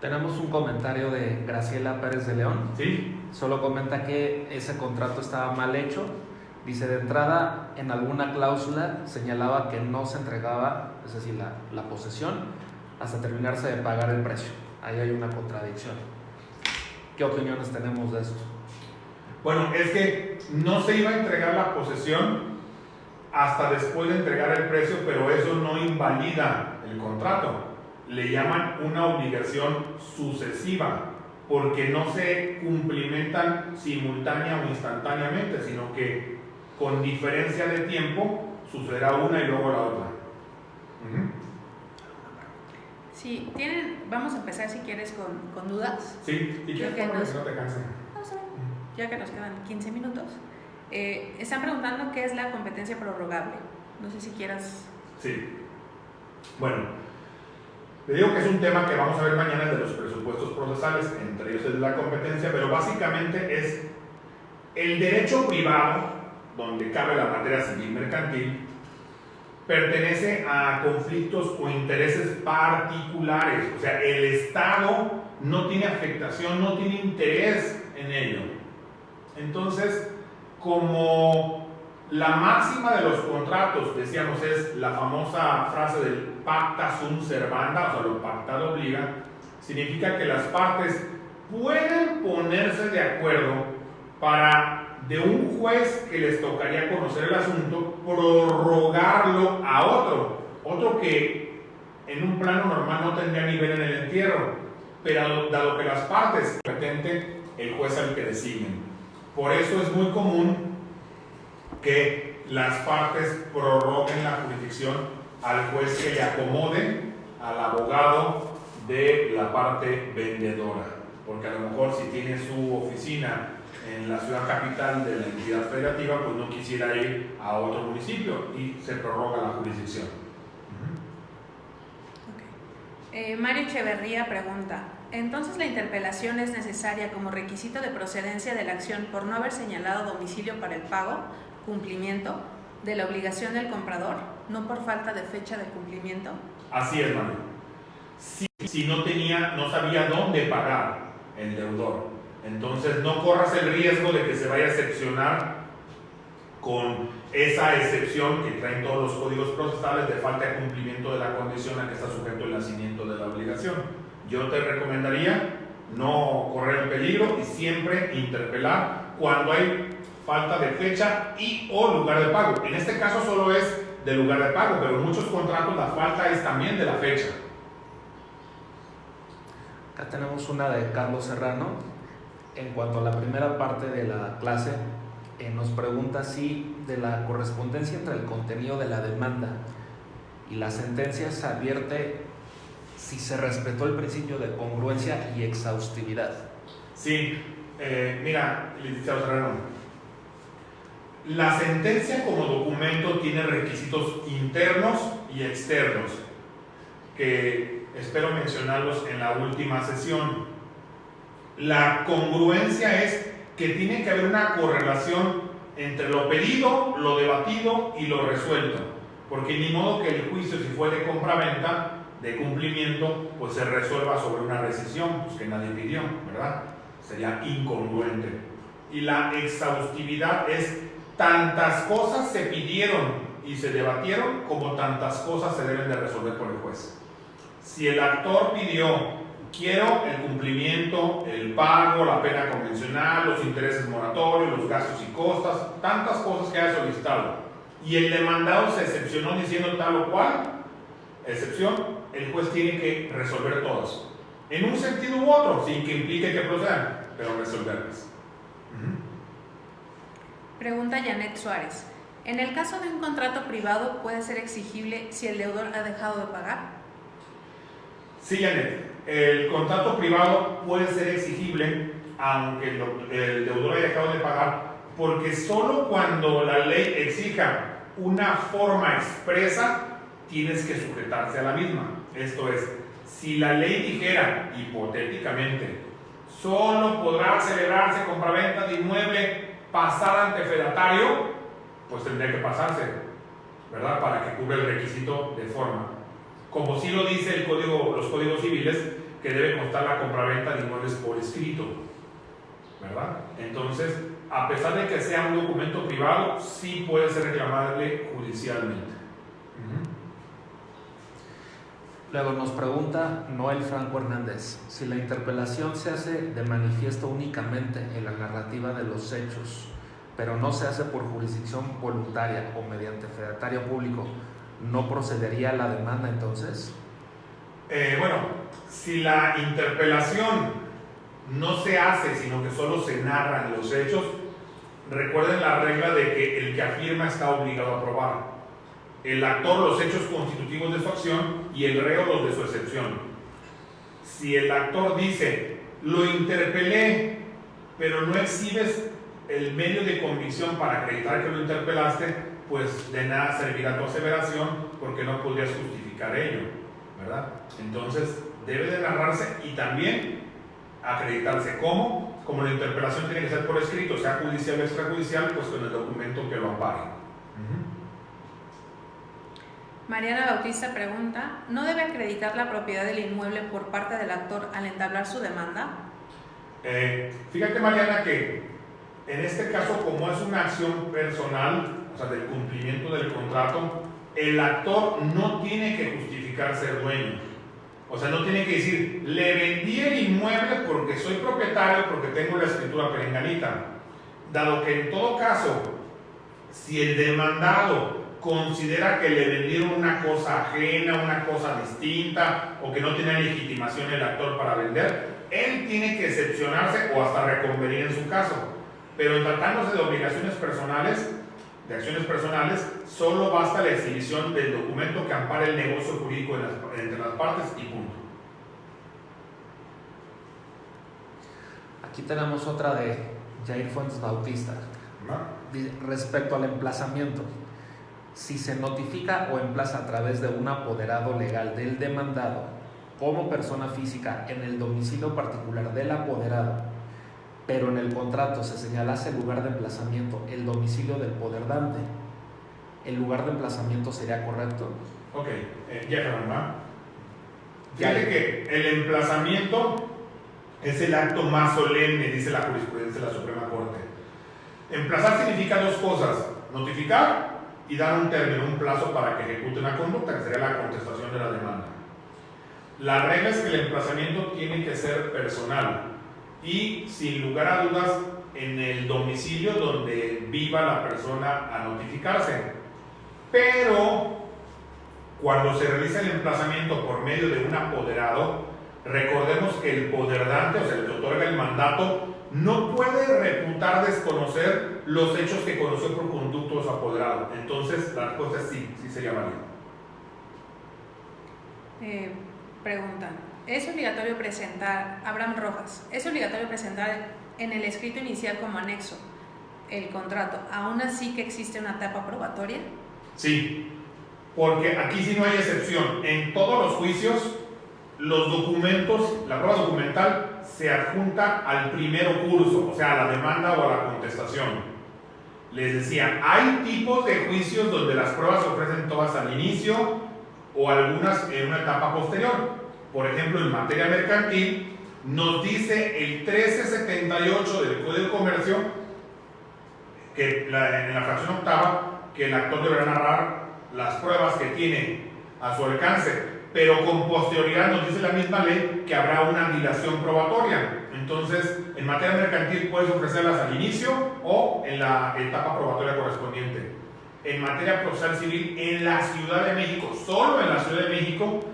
Tenemos un comentario de Graciela Pérez de León. Sí. Solo comenta que ese contrato estaba mal hecho. Dice, de entrada, en alguna cláusula señalaba que no se entregaba, es decir, la posesión, hasta terminarse de pagar el precio. Ahí hay una contradicción. ¿Qué opiniones tenemos de esto? Bueno, es que no se iba a entregar la posesión hasta después de entregar el precio, pero eso no invalida el contrato. Le llaman una obligación sucesiva, porque no se cumplimentan simultánea o instantáneamente, sino que con diferencia de tiempo sucederá una y luego la otra. Sí, vamos a empezar si quieres con dudas. Sí, y que no te cansen. Ya que nos quedan 15 minutos. Están preguntando qué es la competencia prorrogable. No sé si quieras... Sí. Bueno, te digo que es un tema que vamos a ver mañana de los presupuestos procesales, entre ellos es la competencia, pero básicamente es el derecho privado, donde cabe la materia civil mercantil, pertenece a conflictos o intereses particulares, o sea, el Estado no tiene afectación, no tiene interés en ello. Entonces, como la máxima de los contratos, decíamos, es la famosa frase del pacta sunt servanda, o sea, lo pactado obliga, significa que las partes pueden ponerse de acuerdo para, de un juez que les tocaría conocer el asunto, prorrogarlo a otro que en un plano normal no tendría nivel en el entierro, pero dado que las partes competente, el juez al que designen. Por eso es muy común que las partes prorroguen la jurisdicción al juez que le acomode al abogado de la parte vendedora, porque a lo mejor si tiene su oficina en la ciudad capital de la entidad federativa, pues no quisiera ir a otro municipio y se prorroga la jurisdicción. Mario Echeverría pregunta, ¿entonces la interpelación es necesaria como requisito de procedencia de la acción por no haber señalado domicilio para el pago, cumplimiento de la obligación del comprador, no por falta de fecha de cumplimiento? Así es, Mario. Si no sabía dónde pagar el deudor, entonces no corras el riesgo de que se vaya a excepcionar con esa excepción que traen todos los códigos procesales de falta de cumplimiento de la condición a que está sujeto el nacimiento de la obligación. Yo te recomendaría no correr el peligro y siempre interpelar cuando hay falta de fecha y o lugar de pago. En este caso solo es de lugar de pago, pero en muchos contratos la falta es también de la fecha. Acá tenemos una de Carlos Serrano. En cuanto a la primera parte de la clase, nos pregunta si de la correspondencia entre el contenido de la demanda y la sentencia se advierte si se respetó el principio de congruencia y exhaustividad. Sí, mira, licenciado Serrano, La sentencia como documento tiene requisitos internos y externos, que espero mencionarlos en la última sesión. La congruencia es que tiene que haber una correlación entre lo pedido, lo debatido y lo resuelto, porque ni modo que el juicio, si fue de compraventa, de cumplimiento, pues se resuelva sobre una rescisión, pues que nadie pidió, ¿verdad? Sería incongruente. Y la exhaustividad es tantas cosas se pidieron y se debatieron como tantas cosas se deben de resolver por el juez. Si el actor pidió, quiero el cumplimiento, el pago, la pena convencional, los intereses moratorios, los gastos y costas, tantas cosas que haya solicitado, y el demandado se excepcionó diciendo tal o cual excepción, el juez tiene que resolver todas, en un sentido u otro, sin que implique que procedan, pero resolverlas. Pregunta Janet Suárez. ¿En el caso de un contrato privado puede ser exigible si el deudor ha dejado de pagar? Sí, Janet. El contrato privado puede ser exigible aunque el deudor haya dejado de pagar, porque solo cuando la ley exija una forma expresa tienes que sujetarse a la misma. Esto es, si la ley dijera, hipotéticamente, solo podrá celebrarse compraventa de inmueble pasar ante fedatario, pues tendría que pasarse, ¿verdad? Para que cubra el requisito de forma. Como sí lo dice los códigos civiles, que debe constar la compraventa de inmuebles por escrito, ¿verdad? Entonces, a pesar de que sea un documento privado, sí puede ser reclamable judicialmente. Luego nos pregunta Noel Franco Hernández, si la interpelación se hace de manifiesto únicamente en la narrativa de los hechos, pero no se hace por jurisdicción voluntaria o mediante fedatario público, ¿no procedería la demanda entonces? Bueno, si la interpelación no se hace, sino que solo se narran los hechos, recuerden la regla de que el que afirma está obligado a probar. El actor los hechos constitutivos de su acción y el reo los de su excepción. Si el actor dice, lo interpelé, pero no exhibes el medio de convicción para acreditar que lo interpelaste, pues de nada servirá tu aseveración porque no podrías justificar ello, ¿verdad? Entonces debe de narrarse y también acreditarse. ¿Cómo? Como la interpelación tiene que ser por escrito, sea judicial o extrajudicial, pues con el documento que lo ampare. Mariana Bautista pregunta, ¿no debe acreditar la propiedad del inmueble por parte del actor al entablar su demanda? Fíjate, Mariana, que en este caso, como es una acción personal, o sea, del cumplimiento del contrato, el actor no tiene que justificar ser dueño. O sea, no tiene que decir, le vendí el inmueble porque soy propietario, porque tengo la escritura perenganita. Dado que en todo caso, si el demandado considera que le vendieron una cosa ajena, una cosa distinta, o que no tiene legitimación el actor para vender, él tiene que excepcionarse o hasta reconvenir en su caso. Pero en tratándose de obligaciones personales, de acciones personales, solo basta la exhibición del documento que ampare el negocio jurídico entre las partes y punto. Aquí tenemos otra de Jair Fuentes Bautista. Respecto al emplazamiento, si se notifica o emplaza a través de un apoderado legal del demandado como persona física en el domicilio particular del apoderado, pero en el contrato se señalase el lugar de emplazamiento, el domicilio del poderdante, ¿el lugar de emplazamiento sería correcto? Ok, ya ¿verdad? Fíjate que el emplazamiento es el acto más solemne, dice la jurisprudencia de la Suprema Corte. Emplazar significa dos cosas: notificar y dar un término, un plazo para que ejecute una conducta, que sería la contestación de la demanda. La regla es que el emplazamiento tiene que ser personal y, sin lugar a dudas, en el domicilio donde viva la persona a notificarse. Pero cuando se realiza el emplazamiento por medio de un apoderado, recordemos que el poderdante, o sea, el que otorga el mandato, no puede reputar desconocer los hechos que conoció por conducto de su apoderado. Entonces, la respuesta es sí, sí sería válida. Preguntan, ¿es obligatorio presentar, Abraham Rojas, es obligatorio presentar en el escrito inicial como anexo el contrato, ¿aún así que existe una etapa probatoria? Sí, porque aquí sí no hay excepción. En todos los juicios, los documentos, la prueba documental se adjunta al primero curso, o sea, a la demanda o a la contestación. Les decía, hay tipos de juicios donde las pruebas se ofrecen todas al inicio o algunas en una etapa posterior. Por ejemplo, en materia mercantil, nos dice el 1378 del Código de Comercio que en la fracción octava que el actor deberá narrar las pruebas que tiene a su alcance, pero con posterioridad nos dice la misma ley que habrá una dilación probatoria. Entonces, en materia mercantil puedes ofrecerlas al inicio o en la etapa probatoria correspondiente. En materia procesal civil, en la Ciudad de México, solo en la Ciudad de México,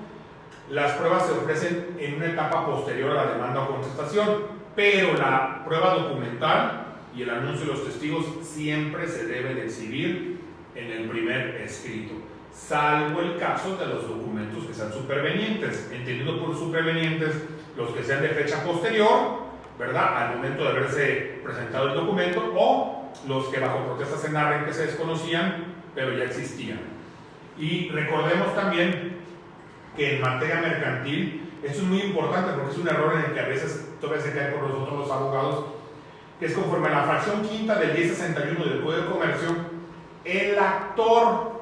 las pruebas se ofrecen en una etapa posterior a la demanda o contestación, pero la prueba documental y el anuncio de los testigos siempre se debe de exhibir en el primer escrito, salvo el caso de los documentos que sean supervenientes, entendido por supervenientes los que sean de fecha posterior, ¿verdad?, al momento de haberse presentado el documento, o los que bajo protesta se narren que se desconocían, pero ya existían. Y recordemos también que en materia mercantil, esto es muy importante porque es un error en el que a veces todavía se cae por nosotros los abogados, que es conforme a la fracción quinta del 1061 del Código de Comercio, el actor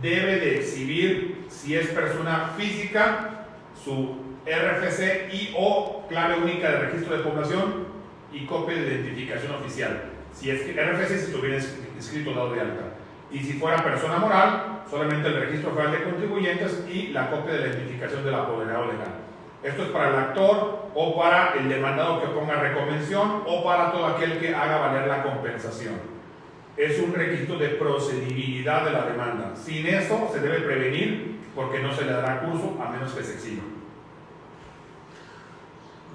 debe de exhibir, si es persona física, su RFC y o clave única de registro de población y copia de identificación oficial. Si es que RFC si estuviera escrito dado de alta. Y si fuera persona moral, solamente el registro federal de contribuyentes y la copia de la identificación del apoderado legal. Esto es para el actor o para el demandado que ponga reconvención o para todo aquel que haga valer la compensación. Es un requisito de procedibilidad de la demanda. Sin eso se debe prevenir porque no se le dará curso a menos que se exija.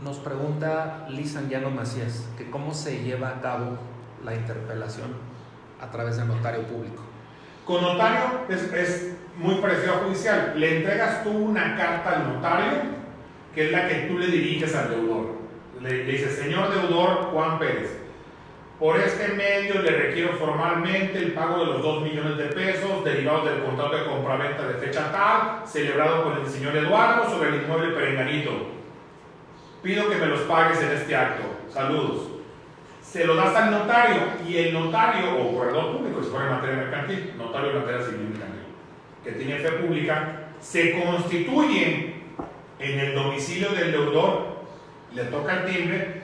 Nos pregunta Liz Anguiano Macías que cómo se lleva a cabo la interpelación a través del notario público. Con notario es muy parecido a judicial. Le entregas tú una carta al notario, que es la que tú le diriges al deudor. Le dices, señor deudor Juan Pérez, por este medio le requiero formalmente el pago de los 2 millones de pesos derivados del contrato de compraventa de fecha tal, celebrado con el señor Eduardo sobre el inmueble Perenganito. Pido que me los pagues en este acto. Saludos. Se lo das al notario y el notario o corredor público, si fuera en materia mercantil, notario en materia civil mercantil, que tiene fe pública, se constituye en el domicilio del deudor, le toca el timbre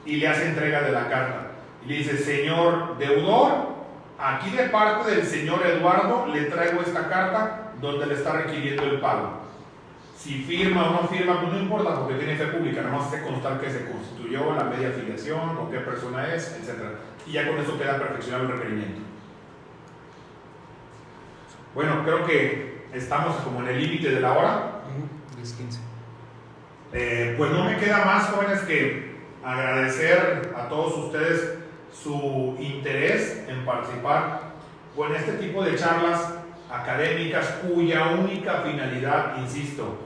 y le hace entrega de la carta. Y le dice, señor deudor, aquí de parte del señor Eduardo le traigo esta carta donde le está requiriendo el pago. Si firma o no firma, pues no importa porque tiene fe pública, nada más hace constar que se constituyó, la media afiliación, con qué persona es, etc. Y ya con eso queda perfeccionado el requerimiento. Bueno, creo que estamos como en el límite de la hora. 10:15. Pues no me queda más, jóvenes, que agradecer a todos ustedes su interés en participar en este tipo de charlas académicas cuya única finalidad, insisto,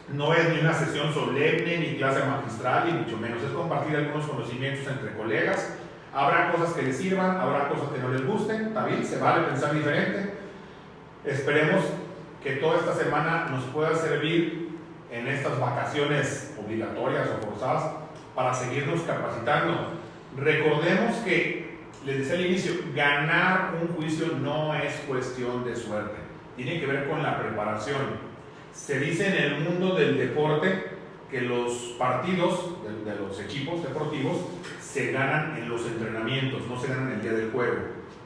no es ni una sesión solemne, ni clase magistral, y mucho menos, es compartir algunos conocimientos entre colegas. Habrá cosas que les sirvan, habrá cosas que no les gusten, está bien, se vale pensar diferente. Esperemos que toda esta semana nos pueda servir en estas vacaciones obligatorias o forzadas para seguirnos capacitando. Recordemos que, les decía al inicio, ganar un juicio no es cuestión de suerte, tiene que ver con la preparación. Se dice en el mundo del deporte que los partidos de los equipos deportivos se ganan en los entrenamientos, no se ganan el día del juego.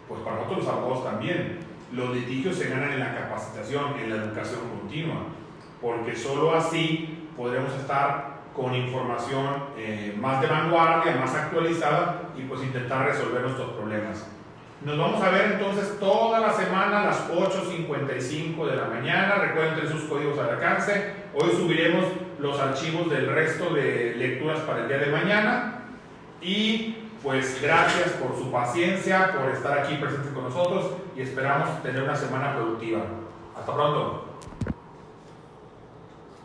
Pues para nosotros los abogados también. Los litigios se ganan en la capacitación, en la educación continua, porque solo así podremos estar con información más de vanguardia, más actualizada y pues intentar resolver nuestros problemas. Nos vamos a ver entonces toda la semana a las 8:55 de la mañana. Recuerden tener sus códigos al alcance. Hoy subiremos los archivos del resto de lecturas para el día de mañana. Y pues gracias por su paciencia, por estar aquí presentes con nosotros y esperamos tener una semana productiva. Hasta pronto.